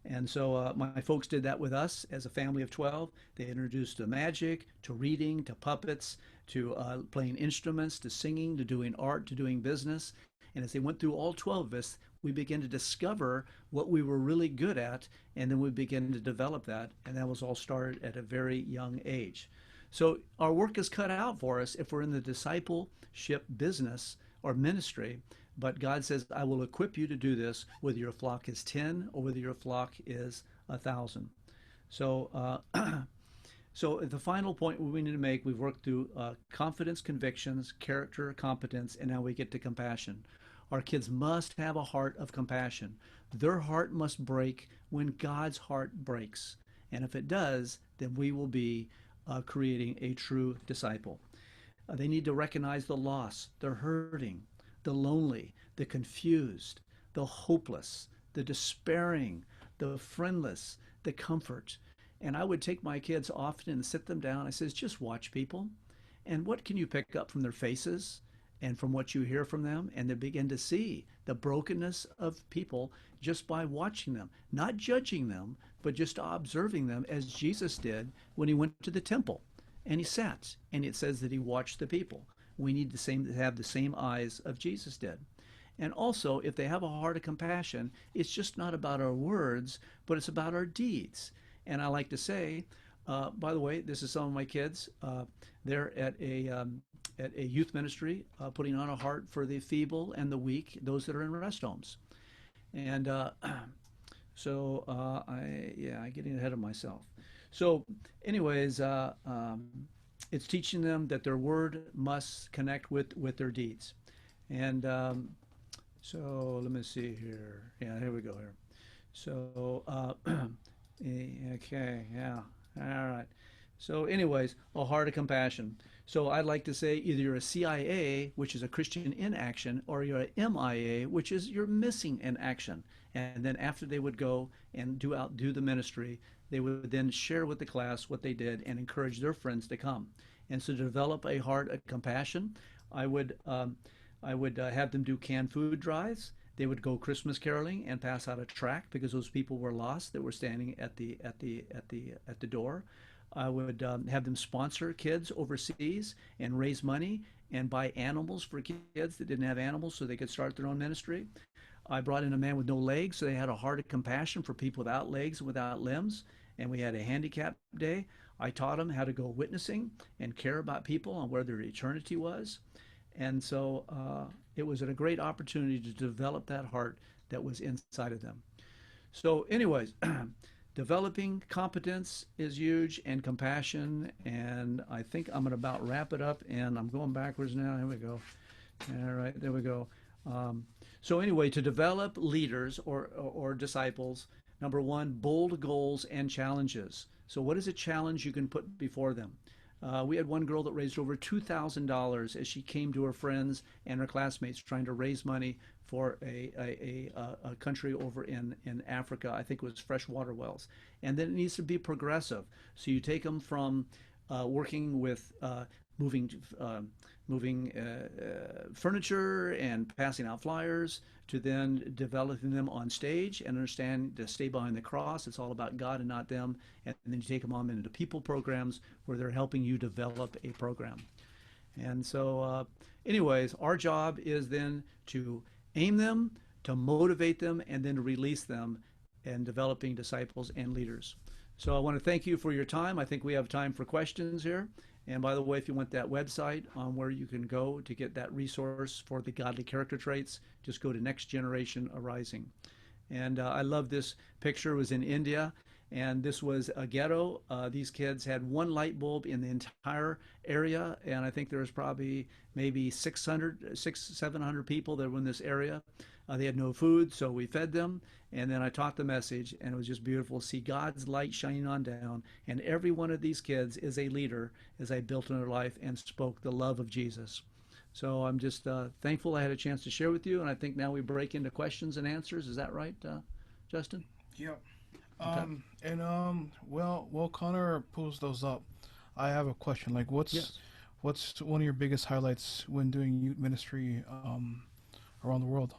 And so my folks did that with us as a family of 12. They introduced to magic, to reading, to puppets, to playing instruments, to singing, to doing art, to doing business. And as they went through all 12 of us, we began to discover what we were really good at, and then we began to develop that. And that was all started at a very young age. So our work is cut out for us if we're in the discipleship business or ministry. But God says, I will equip you to do this, whether your flock is 10 or whether your flock is 1,000. So, so the final point we need to make, we've worked through confidence, convictions, character, competence, and now we get to compassion. Our kids must have a heart of compassion. Their heart must break when God's heart breaks. And if it does, then we will be creating a true disciple. They need to recognize the loss, the hurting, the lonely, the confused, the hopeless, the despairing, the friendless, the comfort. And I would take my kids often and sit them down. I says, just watch people. And what can you pick up from their faces and from what you hear from them? And they begin to see the brokenness of people just by watching them, not judging them, but just observing them as Jesus did when he went to the temple and he sat. And it says that he watched the people. We need to have the same eyes of Jesus did. And also, if they have a heart of compassion, it's just not about our words, but it's about our deeds. And I like to say, by the way, this is some of my kids. They're at a youth ministry, putting on a heart for the feeble and the weak, those that are in rest homes. And so I'm getting ahead of myself. So anyways, it's teaching them that their word must connect with their deeds. And so let me see here. Yeah, here we go here. So, okay, yeah, all right. So anyways, a heart of compassion. So I'd like to say either you're a CIA, which is a Christian in action, or you're a MIA, which is you're missing in action. And then after they would go and do the ministry, they would then share with the class what they did and encourage their friends to come. And so to develop a heart of compassion, I would I would have them do canned food drives. They would go Christmas caroling and pass out a tract because those people were lost that were standing at the door. I would have them sponsor kids overseas and raise money and buy animals for kids that didn't have animals so they could start their own ministry. I brought in a man with no legs, so they had a heart of compassion for people without legs and without limbs. And we had a handicap day. I taught them how to go witnessing and care about people and where their eternity was. And so it was a great opportunity to develop that heart that was inside of them. So, anyways, developing competence is huge and compassion. And I think I'm going to about wrap it up. And I'm going backwards now. Here we go. All right, there we go. So anyway, to develop leaders or disciples, number one, bold goals and challenges. So what is a challenge you can put before them? We had one girl that raised over $2,000 as she came to her friends and her classmates trying to raise money for a country over in Africa. I think it was freshwater wells. And then it needs to be progressive. So you take them from working with moving furniture and passing out flyers to then developing them on stage and understand to stay behind the cross. It's all about God and not them. And then you take them on into people programs where they're helping you develop a program. And so anyways, our job is then to aim them, to motivate them, and then to release them in developing disciples and leaders. So I want to thank you for your time. I think we have time for questions here. And by the way, if you want that website on where you can go to get that resource for the godly character traits, just go to Next Generation Arising. And I love this picture. It was in India, and this was a ghetto. These kids had one light bulb in the entire area, and I think there was probably maybe 700 people that were in this area. They had no food, so we fed them, and then I taught the message, and it was just beautiful to see God's light shining on down. And every one of these kids is a leader as I built in their life and spoke the love of Jesus. So I'm just thankful I had a chance to share with you, and I think now we break into questions and answers. Is that right, Justin? Yep. Okay. Well, Connor pulls those up. I have a question. Like, Yes. what's one of your biggest highlights when doing youth ministry around the world?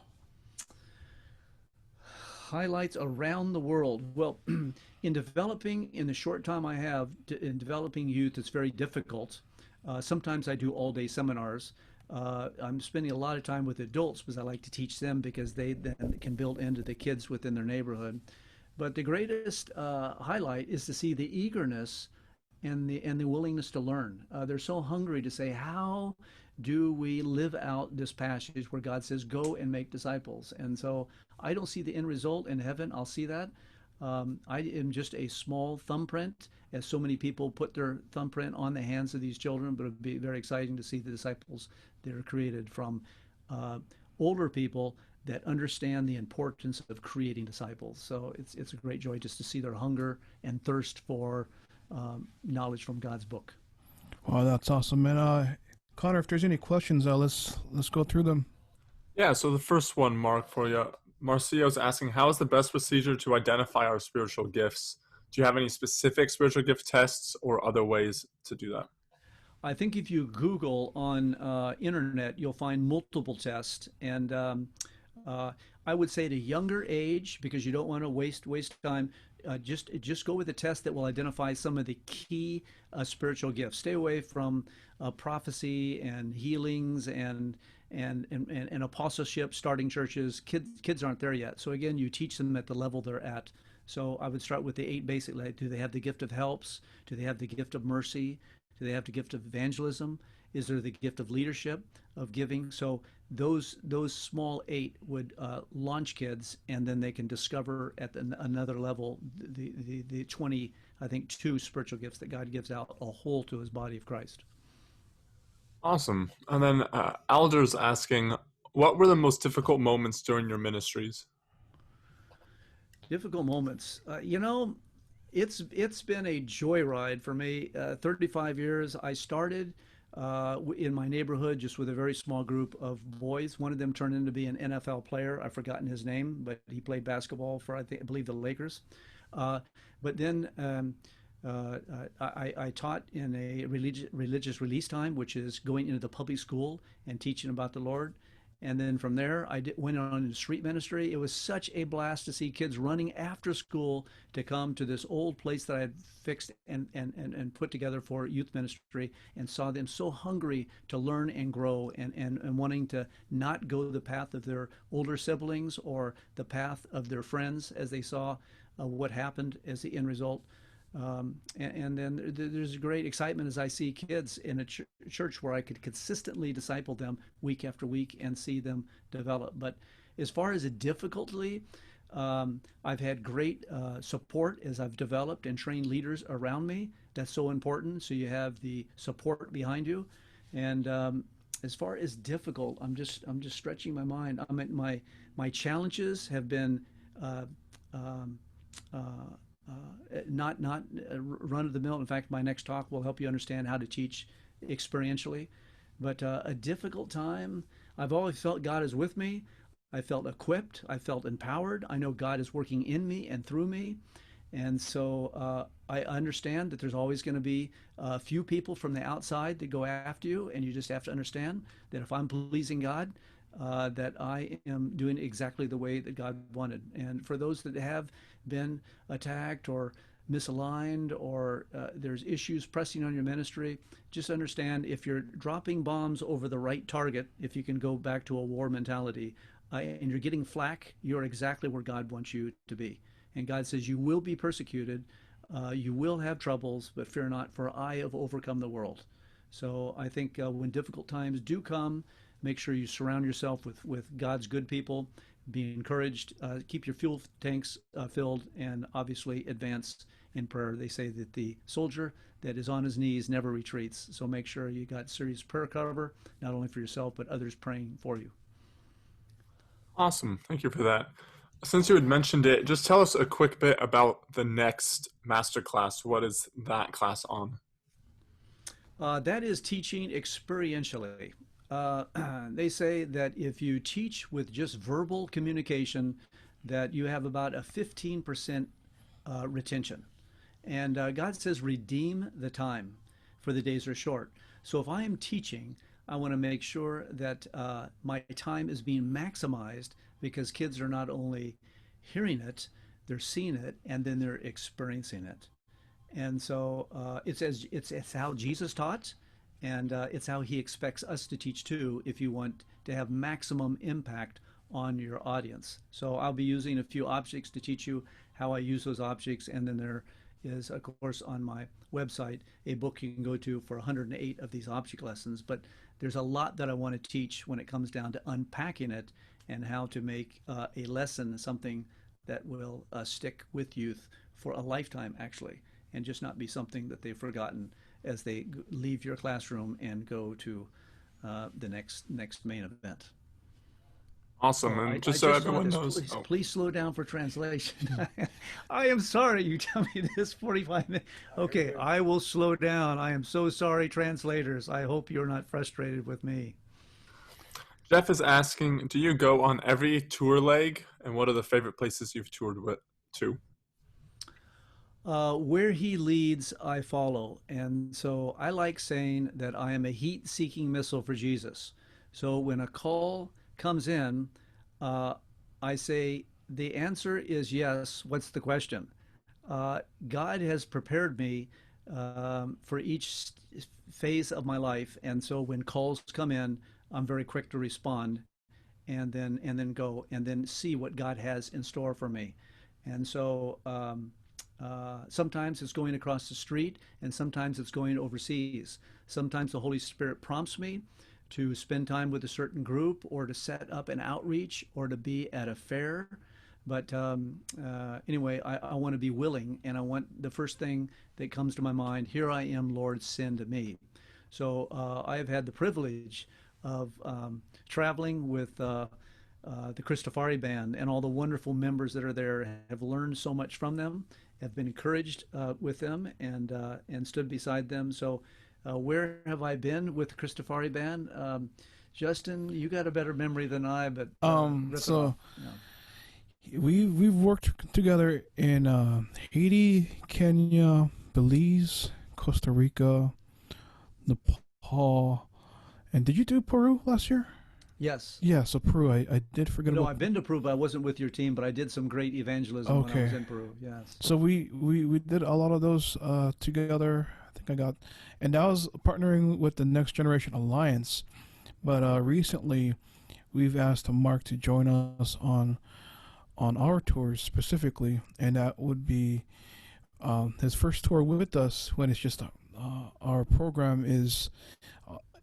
Highlights around the world. Well, in the short time I have in developing youth, it's very difficult. Sometimes I do all-day seminars. I'm spending a lot of time with adults because I like to teach them because they then can build into the kids within their neighborhood. But the greatest highlight is to see the eagerness and the willingness to learn. They're so hungry to say, how do we live out this passage where God says, go and make disciples? And so I don't see the end result in heaven. I'll see that. I am just a small thumbprint, as so many people put their thumbprint on the hands of these children, but it'd be very exciting to see the disciples that are created from older people that understand the importance of creating disciples. So it's a great joy just to see their hunger and thirst for knowledge from God's book. Wow, that's awesome, man. Connor, if there's any questions, let's go through them. Yeah, so the first one, Mark, for you. Marcio's asking, how is the best procedure to identify our spiritual gifts? Do you have any specific spiritual gift tests or other ways to do that? I think if you Google on internet, you'll find multiple tests, and I would say at a younger age, because you don't want to waste time. Just go with a test that will identify some of the key spiritual gifts. Stay away from prophecy and healings and apostleship, starting churches. Kids aren't there yet. So again, you teach them at the level they're at. So I would start with the 8 basic. Like, do they have the gift of helps? Do they have the gift of mercy? Do they have the gift of evangelism? Is there the gift of leadership, of giving? So those small 8 would launch kids, and then they can discover at another level the 20, I think, 2 spiritual gifts that God gives out a whole to his body of Christ. Awesome. And then Alder's asking, what were the most difficult moments during your ministries? Difficult moments. It's been a joyride for me. 35 years. I started in my neighborhood just with a very small group of boys. One of them turned into be an NFL player. I've forgotten his name, but he played basketball for I believe the Lakers. But then I taught in a religious release time, which is going into the public school and teaching about the Lord. And then from there, went on into street ministry. It was such a blast to see kids running after school to come to this old place that I had fixed and put together for youth ministry, and saw them so hungry to learn and grow, and wanting to not go the path of their older siblings or the path of their friends, as they saw what happened as the end result. And then there's great excitement as I see kids in a church where I could consistently disciple them week after week and see them develop. But as far as a difficulty, I've had great support as I've developed and trained leaders around me. That's so important. So you have the support behind you. And as far as difficult, I'm just stretching my mind. My challenges have been not run of the mill. In fact, my next talk will help you understand how to teach experientially. But a difficult time, I've always felt God is with me. I felt equipped. I felt empowered. I know God is working in me and through me. And so I understand that there's always going to be a few people from the outside that go after you, and you just have to understand that if I'm pleasing God, that I am doing exactly the way that God wanted. And for those that have been attacked or misaligned, or there's issues pressing on your ministry, just understand, if you're dropping bombs over the right target, if you can go back to a war mentality, and you're getting flack, you're exactly where God wants you to be. And God says, you will be persecuted, you will have troubles, but fear not, for I have overcome the world. So I think when difficult times do come, make sure you surround yourself with God's good people. Be encouraged. Keep your fuel tanks filled, and obviously advance in prayer. They say that the soldier that is on his knees never retreats. So make sure you got serious prayer cover, not only for yourself, but others praying for you. Awesome. Thank you for that. Since you had mentioned it, just tell us a quick bit about the next Masterclass. What is that class on? That is teaching experientially. They say that if you teach with just verbal communication, that you have about a 15% retention. And God says, redeem the time, for the days are short. So if I am teaching, I want to make sure that my time is being maximized, because kids are not only hearing it, they're seeing it, and then they're experiencing it. And so it's how Jesus taught, and it's how he expects us to teach too, if you want to have maximum impact on your audience. So I'll be using a few objects to teach you how I use those objects, and then there is, of course, on my website, a book you can go to for 108 of these object lessons. But there's a lot that I want to teach when it comes down to unpacking it, and how to make a lesson something that will stick with youth for a lifetime, actually, and just not be something that they've forgotten as they leave your classroom and go to the next main event. Awesome. So and so everyone knows. Please slow down for translation. I am sorry you tell me this 45 minutes. Okay, I will slow down. I am so sorry, translators. I hope you're not frustrated with me. Jeff is asking, do you go on every tour leg? And what are the favorite places you've toured to? Where he leads, I follow. And so I like saying that I am a heat-seeking missile for Jesus. So when a call comes in, I say, the answer is yes. What's the question? God has prepared me for each phase of my life. And so when calls come in, I'm very quick to respond, and then go and then see what God has in store for me. And so sometimes it's going across the street, and sometimes it's going overseas. Sometimes the Holy Spirit prompts me to spend time with a certain group, or to set up an outreach, or to be at a fair. But anyway, I want to be willing, and I want the first thing that comes to my mind, here I am, Lord, send me. So I have had the privilege of traveling with the CHRISTAFARI band, and all the wonderful members that are there. Have learned so much from them, have been encouraged with them, and stood beside them. So where have I been with the CHRISTAFARI band? Justin, you got a better memory than I, but so we've worked together in Haiti, Kenya, Belize, Costa Rica, Nepal, and did you do Peru last year? Yes. Yeah, so Peru, I did forget No, about. I've been to Peru, but I wasn't with your team, but I did some great evangelism when I was Okay. in Peru. Yes. So we did a lot of those together. I think I got, and that was partnering with the Next Generation Alliance. But recently, we've asked Mark to join us on our tours specifically, and that would be his first tour with us when it's just our program is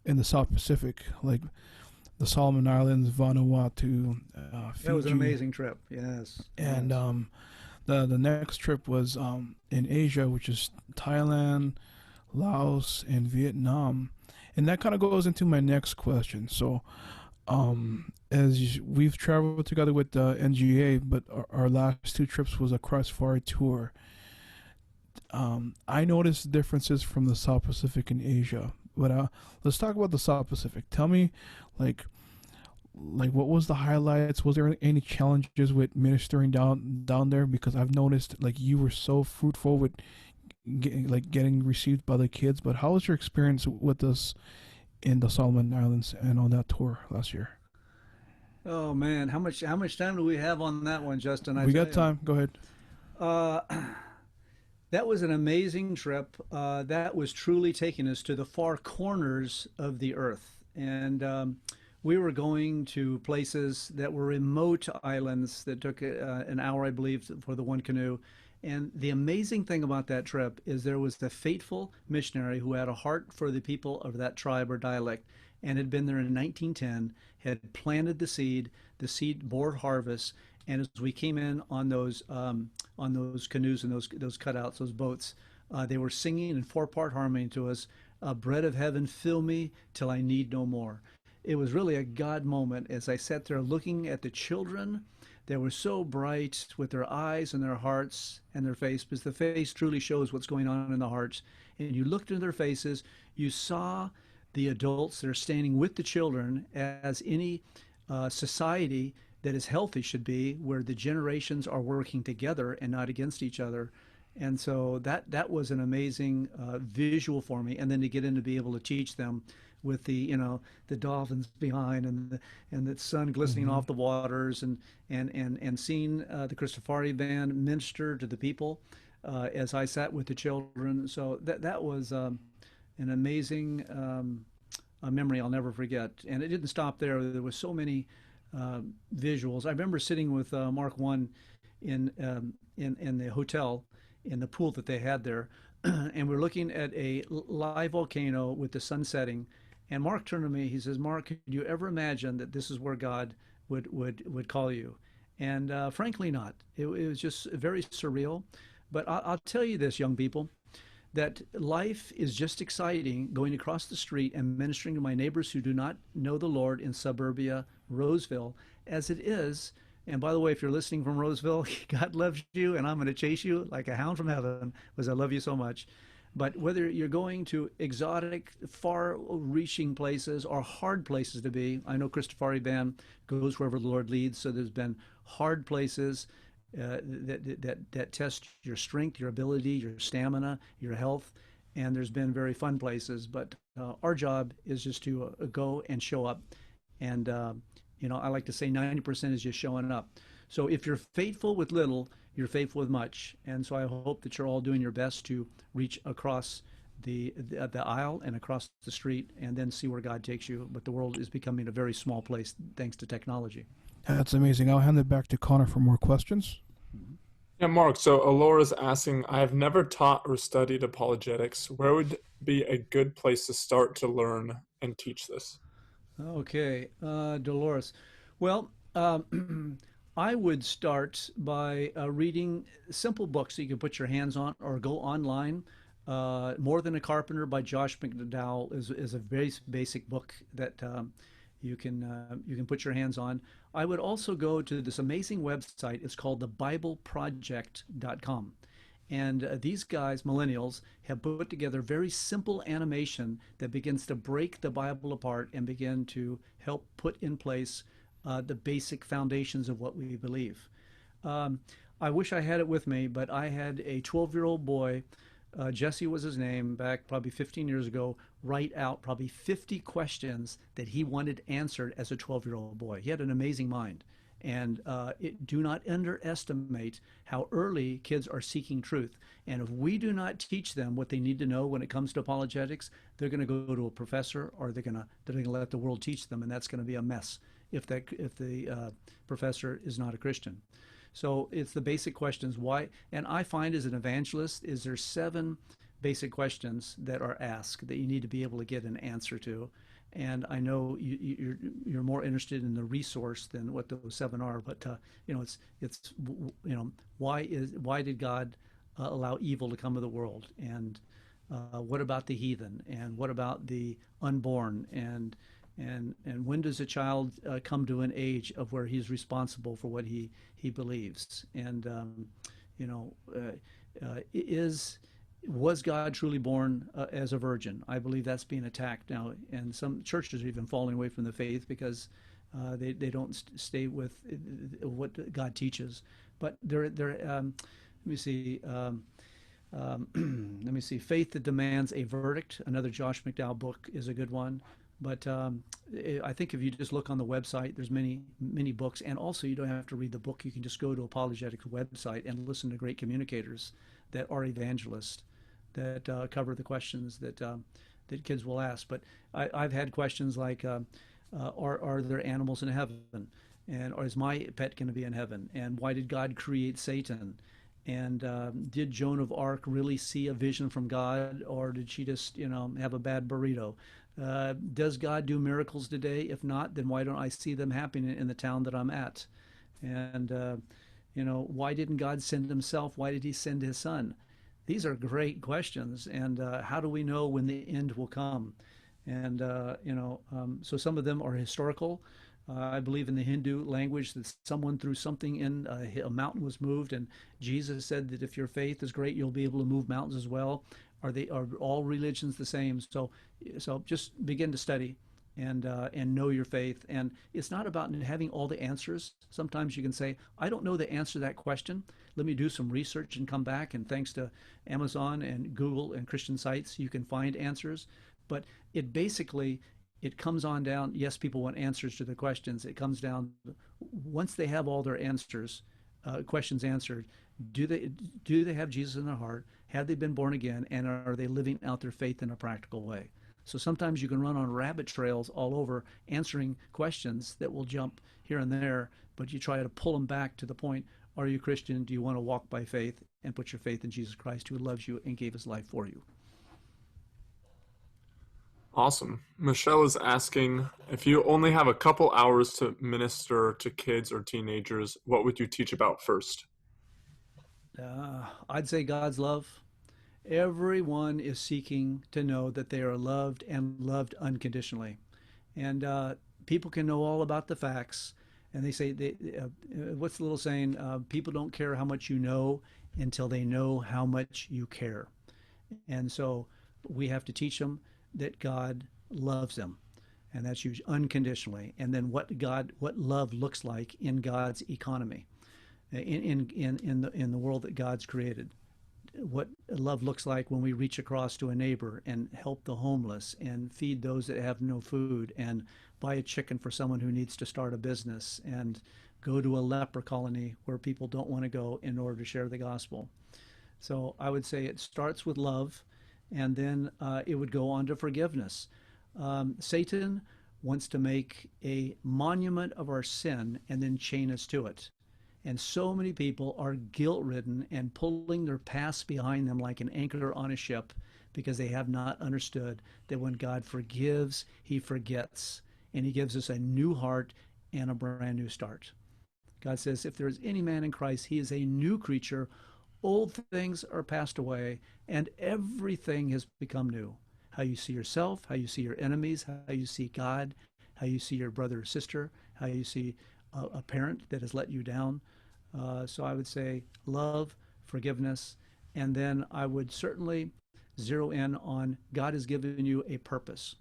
in the South Pacific, like the Solomon Islands, Vanuatu, That was an Fiji, amazing trip. Yes. and Yes. the next trip was in Asia, which is Thailand, Laos, and Vietnam, and that kind of goes into my next question. So, we've traveled together with the NGA, but our last two trips was a CHRISTAFARI tour. I noticed differences from the South Pacific and Asia, but let's talk about the South Pacific. Tell me, like, what was the highlights? Was there any challenges with ministering down there? Because I've noticed like you were so fruitful with getting received by the kids. But how was your experience with us in the Solomon Islands and on that tour last year? Oh man, how much time do we have on that one, Justin? I We tell got you. time. Go ahead. Uh, that was an amazing trip. That was truly taking us to the far corners of the earth, and we were going to places that were remote islands that took an hour, I believe, for the one canoe. And the amazing thing about that trip is there was the faithful missionary who had a heart for the people of that tribe or dialect and had been there in 1910, had planted the seed bore harvest. And as we came in on those canoes and those cutouts, those boats, they were singing in four-part harmony to us, "Bread of heaven, fill me till I need no more." It was really a God moment as I sat there looking at the children. They were so bright with their eyes and their hearts and their face, because the face truly shows what's going on in the hearts. And you looked into their faces, you saw the adults that are standing with the children, as any society that is healthy should be, where the generations are working together and not against each other. And so that was an amazing visual for me. And then to get in to be able to teach them with the dolphins behind and the sun glistening Hmm. off the waters, and seeing the Christafari band minister to the people as I sat with the children. So that was an amazing a memory I'll never forget. And it didn't stop there. There was so many visuals. I remember sitting with Mark One in the hotel in the pool that they had there, and we're looking at a live volcano with the sun setting. And Mark turned to me. He says, "Mark, could you ever imagine that this is where God would call you?" And frankly, not. It was just very surreal. But I'll tell you this, young people, that life is just exciting going across the street and ministering to my neighbors who do not know the Lord in suburbia Roseville, as it is. And by the way, if you're listening from Roseville, God loves you, and I'm going to chase you like a hound from heaven because I love you so much. But whether you're going to exotic, far-reaching places or hard places to be, I know Christopher Band goes wherever the Lord leads. So there's been hard places that test your strength, your ability, your stamina, your health, and there's been very fun places. But our job is just to go and show up, and I like to say 90% is just showing up. So if you're faithful with little, you're faithful with much. And so I hope that you're all doing your best to reach across the aisle and across the street, and then see where God takes you. But the world is becoming a very small place thanks to technology. That's amazing. I'll hand it back to Connor for more questions. Yeah, Mark, so Alora's asking, I have never taught or studied apologetics. Where would be a good place to start to learn and teach this? Okay, Dolores. Well, I would start by reading simple books that you can put your hands on or go online. More Than a Carpenter by Josh McDowell is a very basic book that you can put your hands on. I would also go to this amazing website. It's called thebibleproject.com. And these guys, millennials, have put together very simple animation that begins to break the Bible apart and begin to help put in place the basic foundations of what we believe. Um, I wish I had it with me, but I had a 12-year-old boy, Jesse was his name, back probably 15 years ago, write out probably 50 questions that he wanted answered as a 12-year-old boy. He had an amazing mind. And do not underestimate how early kids are seeking truth. And if we do not teach them what they need to know when it comes to apologetics, they're going to go to a professor, or they're going to let the world teach them, and that's going to be a mess if the professor is not a Christian. So it's the basic questions. Why? And I find as an evangelist, is there 7 basic questions that are asked that you need to be able to get an answer to. And I know you're more interested in the resource than what those 7 are, but it's why did God allow evil to come to the world, and what about the heathen, and what about the unborn, and when does a child come to an age of where he's responsible for what he believes, and was God truly born as a virgin? I believe that's being attacked now, and some churches are even falling away from the faith because they don't stay with what God teaches. But let me see. Let me see. Faith that demands a verdict. Another Josh McDowell book is a good one. But I think if you just look on the website, there's many books, and also you don't have to read the book. You can just go to Apologetics website and listen to great communicators that are evangelists that cover the questions that kids will ask. But I've had questions like, are there animals in heaven? And or is my pet going to be in heaven? And why did God create Satan? And did Joan of Arc really see a vision from God, or did she just have a bad burrito? Does God do miracles today? If not, then why don't I see them happening in the town that I'm at? And why didn't God send himself? Why did he send his son? These are great questions. And how do we know when the end will come? And so some of them are historical. I believe in the Hindu language that someone threw something in, a mountain was moved, and Jesus said that if your faith is great, you'll be able to move mountains as well. Are all religions the same? So just begin to study and know your faith. And it's not about having all the answers. Sometimes you can say, I don't know the answer to that question. Let me do some research and come back. And thanks to Amazon and Google and Christian sites, you can find answers. But it comes on down. Yes, people want answers to the questions. It comes down, once they have all their answers, questions answered, do they have Jesus in their heart? Have they been born again? And are they living out their faith in a practical way? So sometimes you can run on rabbit trails all over answering questions that will jump here and there, but you try to pull them back to the point, are you a Christian? Do you want to walk by faith and put your faith in Jesus Christ, who loves you and gave his life for you? Awesome. Michelle is asking, if you only have a couple hours to minister to kids or teenagers, what would you teach about first? I'd say God's love. Everyone is seeking to know that they are loved and loved unconditionally. And people can know all about the facts. And they say, what's the little saying? People don't care how much you know until they know how much you care. And so we have to teach them that God loves them, and that's used unconditionally. And then what love looks like in God's economy, in the world that God's created. What love looks like when we reach across to a neighbor and help the homeless and feed those that have no food, and buy a chicken for someone who needs to start a business, and go to a leper colony where people don't want to go in order to share the gospel. So I would say it starts with love, and then it would go on to forgiveness. Satan wants to make a monument of our sin and then chain us to it. And so many people are guilt-ridden and pulling their past behind them like an anchor on a ship, because they have not understood that when God forgives, he forgets, and he gives us a new heart and a brand new start. God says, if there is any man in Christ, he is a new creature. Old things are passed away, and everything has become new. How you see yourself, how you see your enemies, how you see God, how you see your brother or sister, how you see a parent that has let you down. So I would say love, forgiveness, and then I would certainly zero in on God has given you a purpose.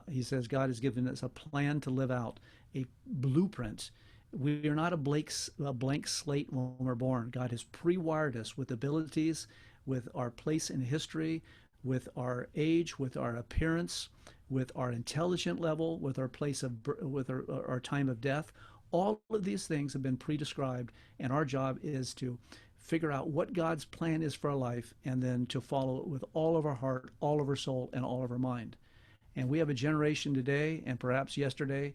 He says God has given us a plan to live out, a blueprint. We are not a blank slate when we're born. God has pre-wired us with abilities, with our place in history, with our age, with our appearance, with our intelligent level, with our place of, with our time of death. All of these things have been pre-described, and our job is to figure out what God's plan is for our life, and then to follow it with all of our heart, all of our soul, and all of our mind. And we have a generation today, and perhaps yesterday,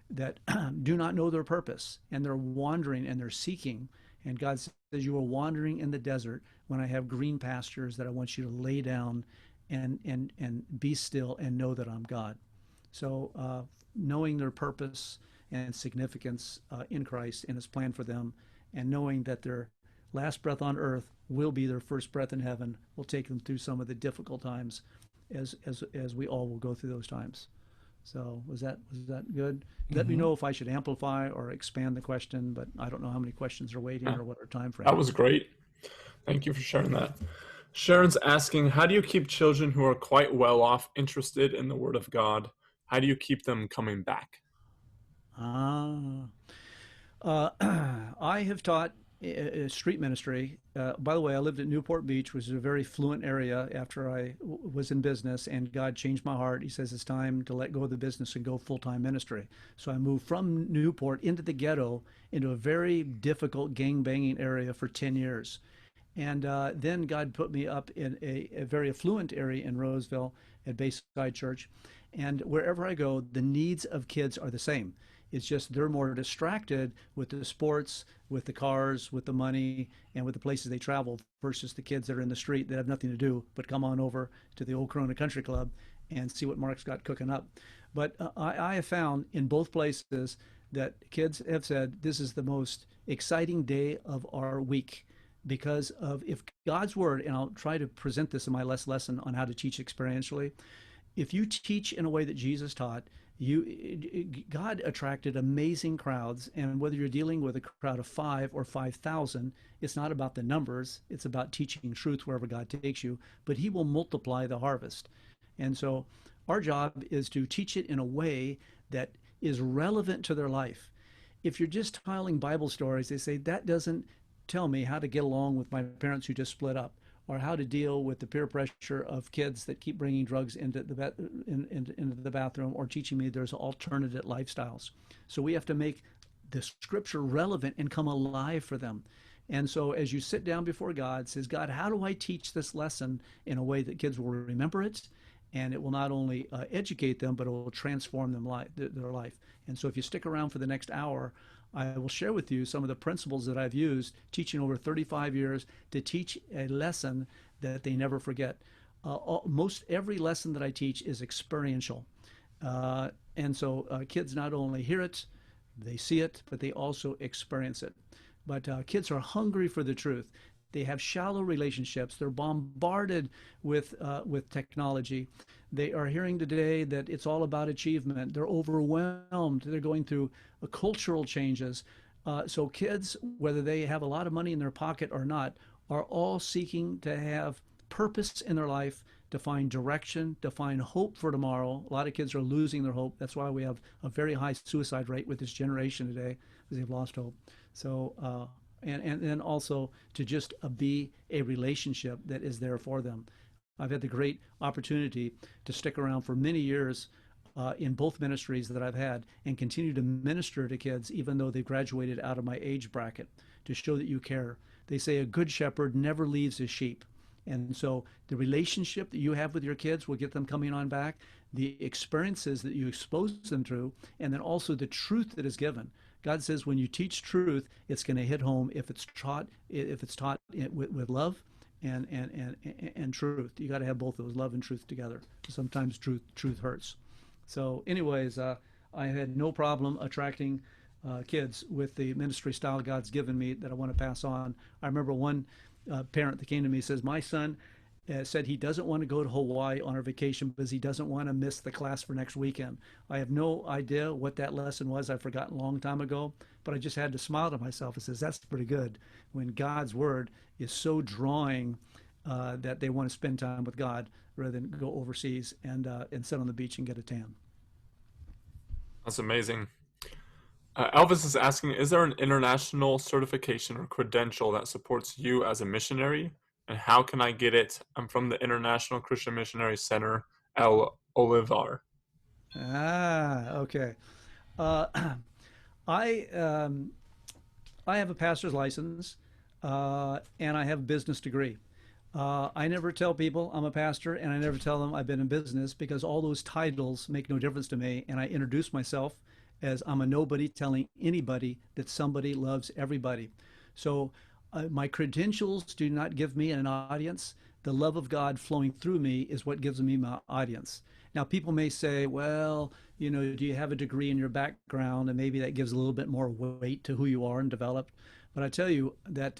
that do not know their purpose, and they're wandering and they're seeking. And God says, you are wandering in the desert when I have green pastures that I want you to lay down and be still and know that I'm God. So knowing their purpose and significance in Christ and his plan for them, and knowing that their last breath on earth will be their first breath in heaven, will take them through some of the difficult times as we all will go through those times. So was that good? Let me know if I should amplify or expand the question, but I don't know how many questions are waiting or what our time frame. That was great. Thank you for sharing that. Sharon's asking, how do you keep children who are quite well off interested in the Word of God? How do you keep them coming back? I have taught street ministry. By the way, I lived at Newport Beach, which is a very fluent area after I was in business, and God changed my heart. He says it's time to let go of the business and go full-time ministry. So I moved from Newport into the ghetto, into a very difficult gang-banging area for 10 years. And then God put me up in a very affluent area in Roseville at Bayside Church. And wherever I go, the needs of kids are the same. It's just they're more distracted with the sports, with the cars, with the money, and with the places they travel versus the kids that are in the street that have nothing to do but come on over to the old Corona Country Club and see what Mark's got cooking up. But I have found in both places that kids have said this is the most exciting day of our week, because of if God's word, and I'll try to present this in my last lesson on how to teach experientially, if you teach in a way that Jesus taught, God attracted amazing crowds, and whether you're dealing with a crowd of 5 or 5,000, it's not about the numbers, it's about teaching truth wherever God takes you, but he will multiply the harvest. And so our job is to teach it in a way that is relevant to their life. If you're just telling Bible stories, they say, that doesn't tell me how to get along with my parents who just split up, or how to deal with the peer pressure of kids that keep bringing drugs into the bathroom, or teaching me there's alternate lifestyles. So we have to make the scripture relevant and come alive for them. And so as you sit down before God, says, God, how do I teach this lesson in a way that kids will remember it, and it will not only educate them, but it will transform their life. And so if you stick around for the next hour, I will share with you some of the principles that I've used teaching over 35 years to teach a lesson that they never forget. Most every lesson that I teach is experiential. And so kids not only hear it, they see it, but they also experience it. But kids are hungry for the truth. They have shallow relationships. They're bombarded with technology. They are hearing today that it's all about achievement. They're overwhelmed. They're going through cultural changes. So kids, whether they have a lot of money in their pocket or not, are all seeking to have purpose in their life, to find direction, to find hope for tomorrow. A lot of kids are losing their hope. That's why we have a very high suicide rate with this generation today, because they've lost hope. So, and then also to just be a relationship that is there for them. I've had the great opportunity to stick around for many years in both ministries that I've had, and continue to minister to kids even though they've graduated out of my age bracket, to show that you care. They say a good shepherd never leaves his sheep. And so the relationship that you have with your kids will get them coming on back, the experiences that you expose them to, and then also the truth that is given. God says when you teach truth, it's going to hit home if it's taught with love and truth. You got to have both those, love and truth, together. Sometimes truth hurts. So anyways, I had no problem attracting kids with the ministry style God's given me that I want to pass on. I remember one parent that came to me, says, my son said he doesn't want to go to Hawaii on our vacation because he doesn't want to miss the class for next weekend. I have no idea what that lesson was. I've forgotten a long time ago, but I just had to smile to myself and says, that's pretty good when God's word is so drawing that they want to spend time with God rather than go overseas and sit on the beach and get a tan. That's amazing. Elvis is asking, is there an international certification or credential that supports you as a missionary? And how can I get it? I'm from the International Christian Missionary Center, El Olivar. Okay. Uh, I I have a pastor's license, and I have a business degree. I never tell people I'm a pastor, and I never tell them I've been in business because all those titles make no difference to me. And I introduce myself as I'm a nobody telling anybody that somebody loves everybody. So my credentials do not give me an audience. The love of God flowing through me is what gives me my audience. Now, people may say, well, do you have a degree in your background? And maybe that gives a little bit more weight to who you are and developed. But I tell you that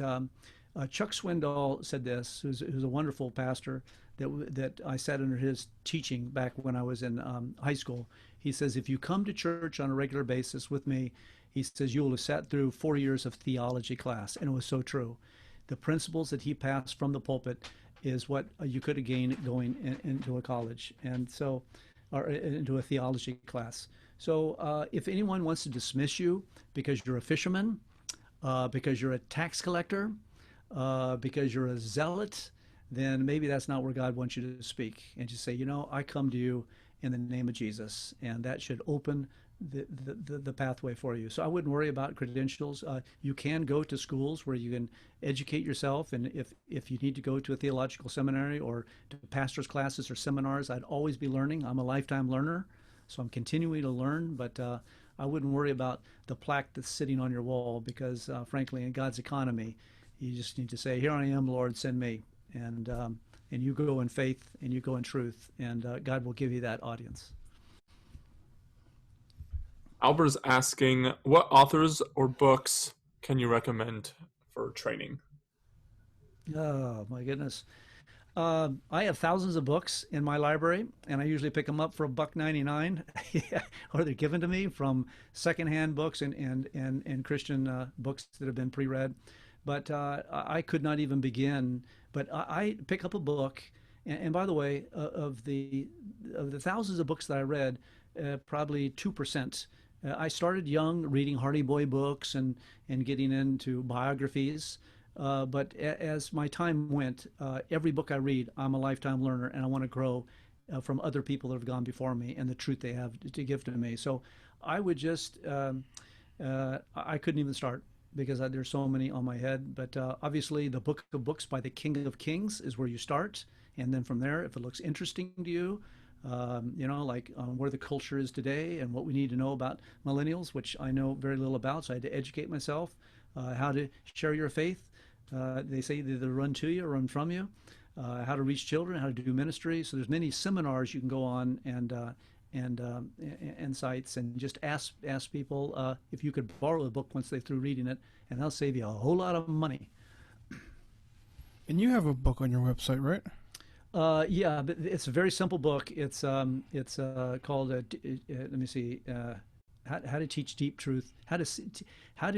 Chuck Swindoll said this, who's a wonderful pastor that I sat under his teaching back when I was in high school. He says, if you come to church on a regular basis with me, he says, you will have sat through 4 years of theology class. And it was so true. The principles that he passed from the pulpit is what you could have gained going into a college, and so, or into a theology class. So if anyone wants to dismiss you because you're a fisherman, because you're a tax collector, because you're a zealot, then maybe that's not where God wants you to speak. And just say, I come to you in the name of Jesus, and that should open the pathway for you. So I wouldn't worry about credentials. You can go to schools where you can educate yourself, and if you need to go to a theological seminary or to pastor's classes or seminars, I'd always be learning. I'm a lifetime learner, so I'm continuing to learn, but I wouldn't worry about the plaque that's sitting on your wall because, frankly, in God's economy, you just need to say, here I am, Lord, send me. And you go in faith and you go in truth, and God will give you that audience. Albert's asking, what authors or books can you recommend for training? Oh, my goodness. I have thousands of books in my library, and I usually pick them up for $1.99, or they're given to me from secondhand books and Christian books that have been pre-read. But I could not even begin. But I pick up a book, and by the way, of the thousands of books that I read, probably 2%. I started young, reading Hardy Boy books and getting into biographies. But as my time went, every book I read, I'm a lifetime learner, and I want to grow from other people that have gone before me and the truth they have to give to me. So I would just, I couldn't even start because there's so many on my head. But obviously, the Book of Books by the King of Kings is where you start. And then from there, if it looks interesting to you, like where the culture is today and what we need to know about millennials, which I know very little about, so I had to educate myself, how to share your faith. They say they either run to you or run from you, how to reach children, how to do ministry. So there's many seminars you can go on and sites, and just ask people if you could borrow the book once they're through reading it, and they'll save you a whole lot of money. And you have a book on your website, right? Yeah, but it's a very simple book. It's called let me see, how to teach deep truth, how to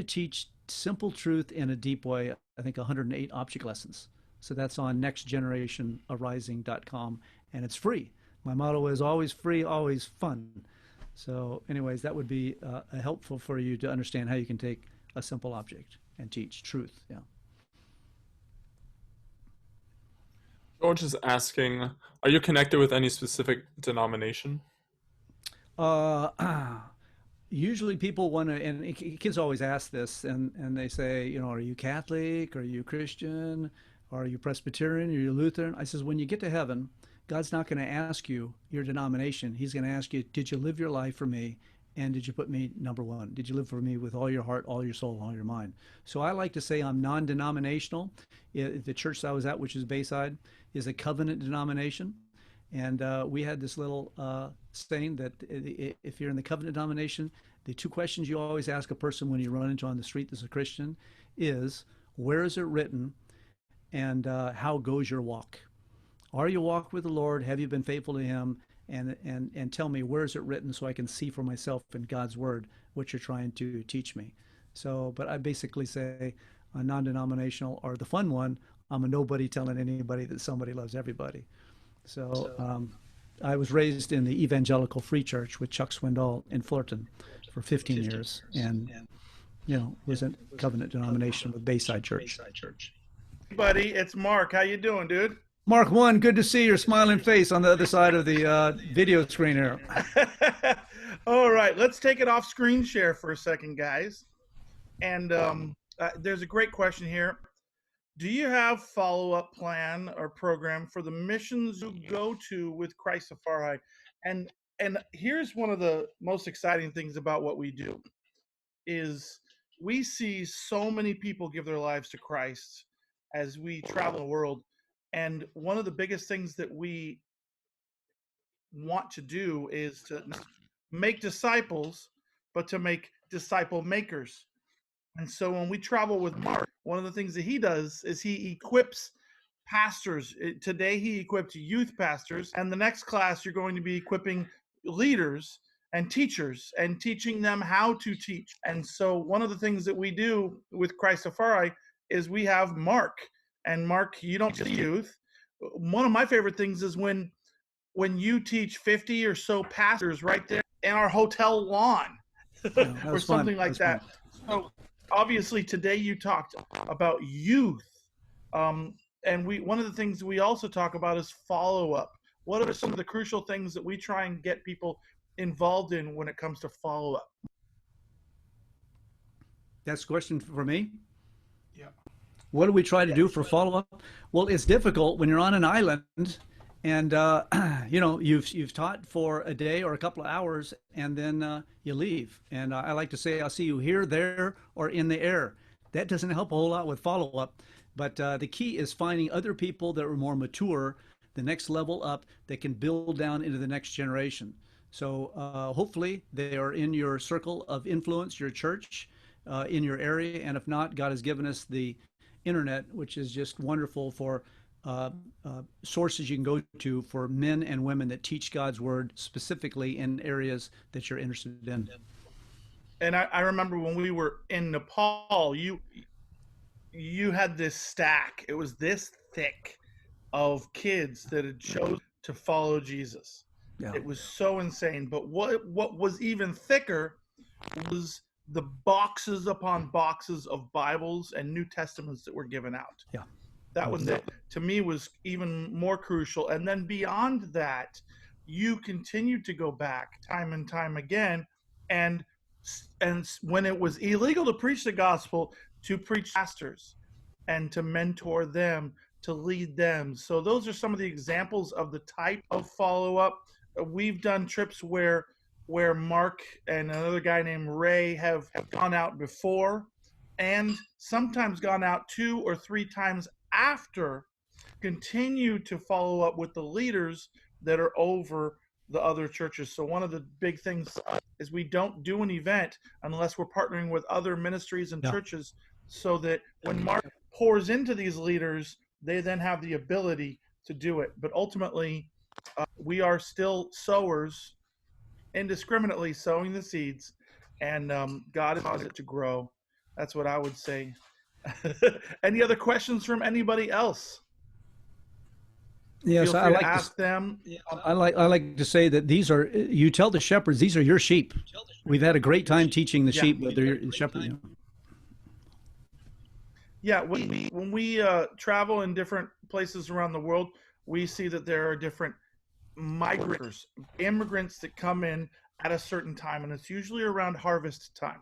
teach simple truth in a deep way. I think 108 object lessons. So that's on nextgenerationarising.com, and it's free. My motto is always free, always fun. So anyways, that would be helpful for you to understand how you can take a simple object and teach truth. Yeah. George is asking, are you connected with any specific denomination? Usually people want to, and kids always ask this, and they say, are you Catholic? Are you Christian? Are you Presbyterian? Are you Lutheran? I says, when you get to heaven, God's not going to ask you your denomination. He's going to ask you, did you live your life for me? And did you put me number one? Did you live for me with all your heart, all your soul, all your mind? So I like to say I'm non-denominational. The church I was at, which is Bayside, is a covenant denomination. And we had this little saying that if you're in the covenant denomination, the two questions you always ask a person when you run into on the street that's a Christian is, where is it written? And how goes your walk? Are you walk with the Lord? Have you been faithful to him? And tell me, where is it written so I can see for myself in God's word what you're trying to teach me. So, but I basically say a non-denominational, or the fun one, I'm a nobody telling anybody that somebody loves everybody. So I was raised in the Evangelical Free Church with Chuck Swindoll in Fullerton for 15 years, and was a covenant denomination with Bayside Church. buddy. It's Mark. How you doing, dude? Mark one, good to see your smiling face on the other side of the video screen here. All right, let's take it off screen share for a second, guys. And there's a great question here. Do you have follow-up plan or program for the missions you go to with CHRISTAFARI? And here's one of the most exciting things about what we do is we see so many people give their lives to Christ as we travel the world. And one of the biggest things that we want to do is to make disciples, but to make disciple makers. And so when we travel with Mark, one of the things that he does is he equips pastors. Today he equipped youth pastors, and the next class you're going to be equipping leaders and teachers and teaching them how to teach. And so one of the things that we do with CHRISTAFARI is we have Mark. And Mark, you don't teach youth. One of my favorite things is when you teach 50 or so pastors right there in our hotel lawn or something like that. So obviously today you talked about youth. And one of the things we also talk about is follow-up. What are some of the crucial things that we try and get people involved in when it comes to follow-up? That's a question for me. Yeah. What do we try to do for follow-up? Well, it's difficult when you're on an island and you've taught for a day or a couple of hours and then you leave. And I like to say, I'll see you here, there, or in the air. That doesn't help a whole lot with follow-up. But the key is finding other people that are more mature, the next level up, that can build down into the next generation. So hopefully they are in your circle of influence, your church, in your area. And if not, God has given us the internet, which is just wonderful for sources you can go to for men and women that teach God's word specifically in areas that you're interested in. And I remember when we were in Nepal, you had this stack. It was this thick of kids that had chosen to follow Jesus. Yeah. It was so insane. But what was even thicker was the boxes upon boxes of Bibles and New Testaments that were given out. Yeah. That was it. To me, was even more crucial. And then beyond that, you continue to go back time and time again. And when it was illegal to preach the gospel, to preach pastors and to mentor them, to lead them. So those are some of the examples of the type of follow-up. We've done trips where Mark and another guy named Ray have gone out before and sometimes gone out 2 or 3 times after, continue to follow up with the leaders that are over the other churches. So one of the big things is we don't do an event unless we're partnering with other ministries and churches, so that when Mark pours into these leaders, they then have the ability to do it. But ultimately, we are still sowers, indiscriminately sowing the seeds, and God has caused it to grow. That's what I would say. Any other questions from anybody else? Yes, I like to ask them. I like to say that these are, you tell the shepherds, these are your sheep. We've had a great time teaching the sheep, but they're your shepherds. Yeah, when we travel in different places around the world, we see that there are different migrants, immigrants that come in at a certain time, and it's usually around harvest time.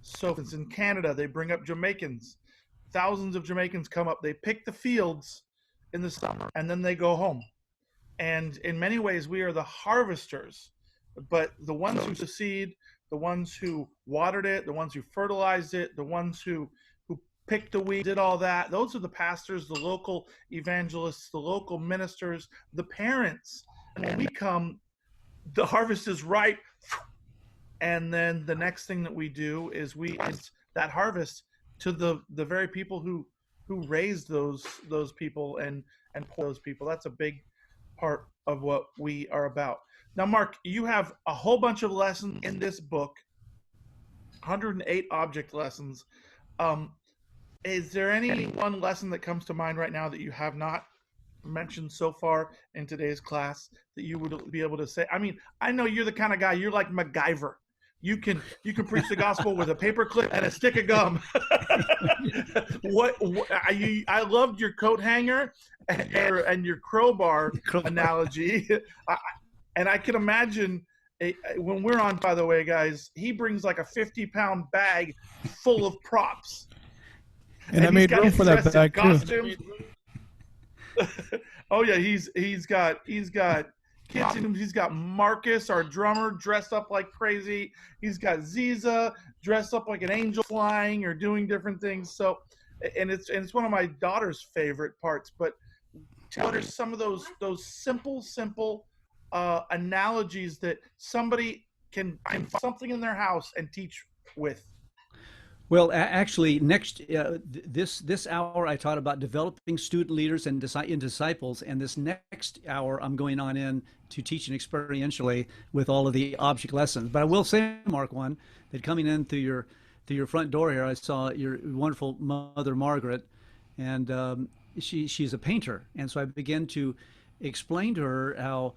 So if it's in Canada, they bring up Jamaicans. Thousands of Jamaicans come up. They pick the fields in the summer, and then they go home. And in many ways, we are the harvesters. But the ones who seed, the ones who watered it, the ones who fertilized it, the ones who picked the weed, did all that, those are the pastors, the local evangelists, the local ministers, the parents. And when we come, the harvest is ripe. And then the next thing that we do is we add that harvest to the very people who raised those people and pour those people. That's a big part of what we are about. Now, Mark, you have a whole bunch of lessons in this book, 108 object lessons. Is there any one lesson that comes to mind right now that you have not mentioned so far in today's class that you would be able to say? I mean, I know you're the kind of guy, you're like MacGyver. you can preach the gospel with a paperclip and a stick of gum. I loved your coat hanger and your crowbar analogy. And I can imagine when we're on, by the way, guys, he brings like a 50-pound bag full of props. And I made room for that bag too. Oh yeah, he's got kids in him. He's got Marcus, our drummer, dressed up like crazy. He's got Ziza dressed up like an angel flying or doing different things. So, and it's one of my daughter's favorite parts. But tell her some of those simple analogies that somebody can find something in their house and teach with. Well, actually, this hour I taught about developing student leaders and disciples, and this next hour I'm going on in to teaching experientially with all of the object lessons. But I will say, Mark, one that coming in through your front door here, I saw your wonderful mother Margaret, and she's a painter, and so I began to explain to her how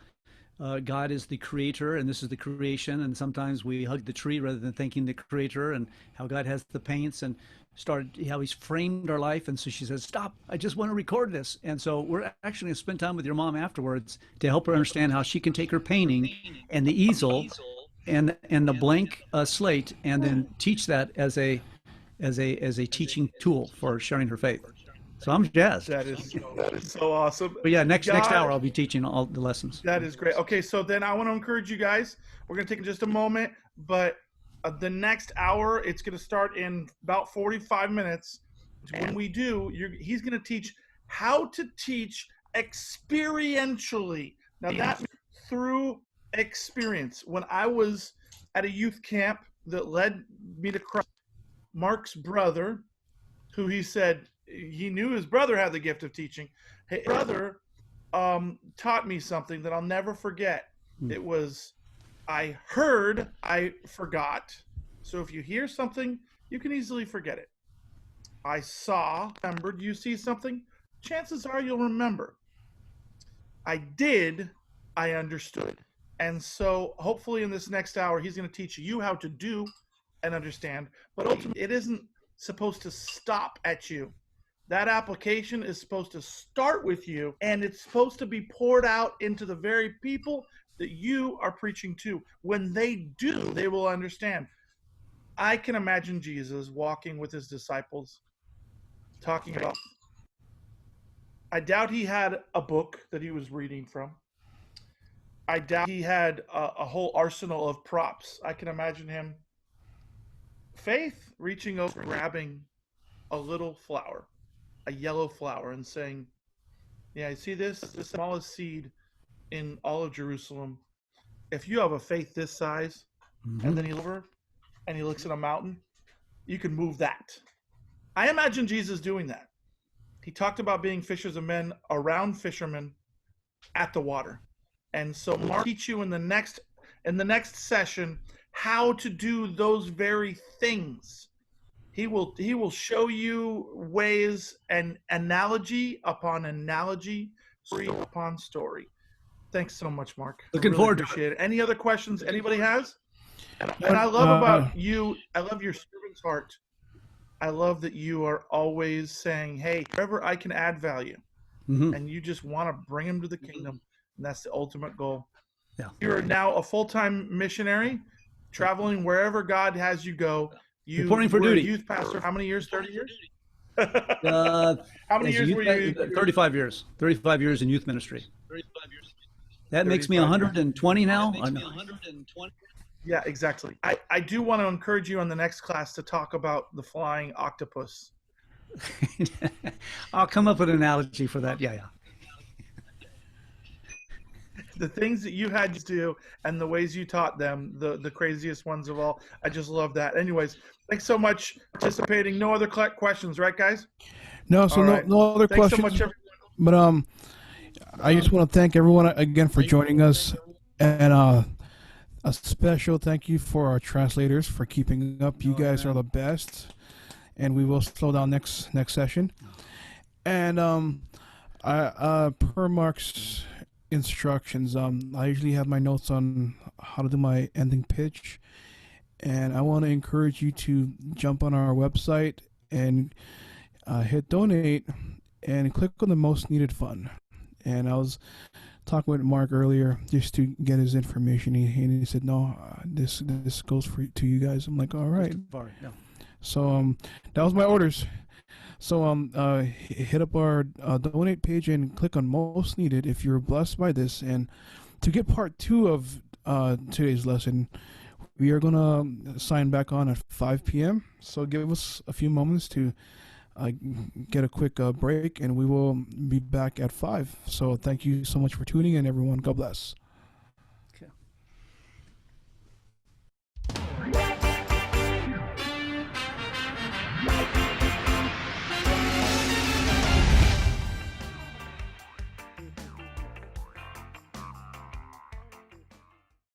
God is the creator and this is the creation, and sometimes we hug the tree rather than thanking the creator, and how God has the paints and started how he's framed our life. And so she says, stop, I just want to record this. And so we're actually going to spend time with your mom afterwards to help her understand how she can take her painting and the easel and the blank slate and then teach that as a teaching tool for sharing her faith. So I'm jazzed. That is so awesome. But yeah, next hour I'll be teaching all the lessons. That is great. Okay, so then I want to encourage you guys. We're going to take just a moment, but the next hour, it's going to start in about 45 minutes. When we do, he's going to teach how to teach experientially. Now that's through experience. When I was at a youth camp that led me to Christ, Mark's brother, who he said, he knew his brother had the gift of teaching. His brother taught me something that I'll never forget. It was, I heard, I forgot. So if you hear something, you can easily forget it. I saw, remembered, you see something, chances are you'll remember. I did, I understood. And so hopefully in this next hour, he's going to teach you how to do and understand. But ultimately, it isn't supposed to stop at you. That application is supposed to start with you, and it's supposed to be poured out into the very people that you are preaching to. When they do, they will understand. I can imagine Jesus walking with his disciples, talking about, I doubt he had a book that he was reading from. I doubt he had a whole arsenal of props. I can imagine him, faith, reaching over, grabbing a little flower, a yellow flower, and saying, yeah, I see this, the smallest seed in all of Jerusalem. If you have a faith this size, and then he looks at a mountain, you can move that. I imagine Jesus doing that. He talked about being fishers of men, around fishermen, at the water. And so Mark will teach you in the next session how to do those very things. He will show you ways and analogy upon analogy, story upon story. Thanks so much, Mark. Looking forward to it. Any other questions anybody has? And I love about you, I love your servant's heart. I love that you are always saying, hey, wherever I can add value, and you just want to bring them to the kingdom, and that's the ultimate goal. Yeah. You're now a full-time missionary, traveling wherever God has you go. You reporting for duty. Youth pastor. How many years? 30 years? How many years were you? 35 years. 35 years in youth ministry. That makes me 120 now. Yeah, exactly. I do want to encourage you on the next class to talk about the flying octopus. I'll come up with an analogy for that. Yeah. The things that you had to do and the ways you taught them, the craziest ones of all. I just love that. Anyways, thanks so much for participating. No other questions, right, guys? No, so no other questions. Thanks so much, everyone. But I just want to thank everyone again for joining us, and a special thank you for our translators for keeping up. You guys are the best, and we will slow down next session. And per Mark's instructions, I usually have my notes on how to do my ending pitch, and I want to encourage you to jump on our website and hit donate and click on the most needed fund. And I was talking with Mark earlier just to get his information. He said, "No, this goes to you guys." I'm like, "All right." Yeah. So that was my orders. So hit up our donate page and click on most needed if you're blessed by this. And to get part 2 of today's lesson, we are gonna sign back on at 5 p.m. So give us a few moments to get a quick break, and we will be back at 5. So thank you so much for tuning in, everyone. God bless.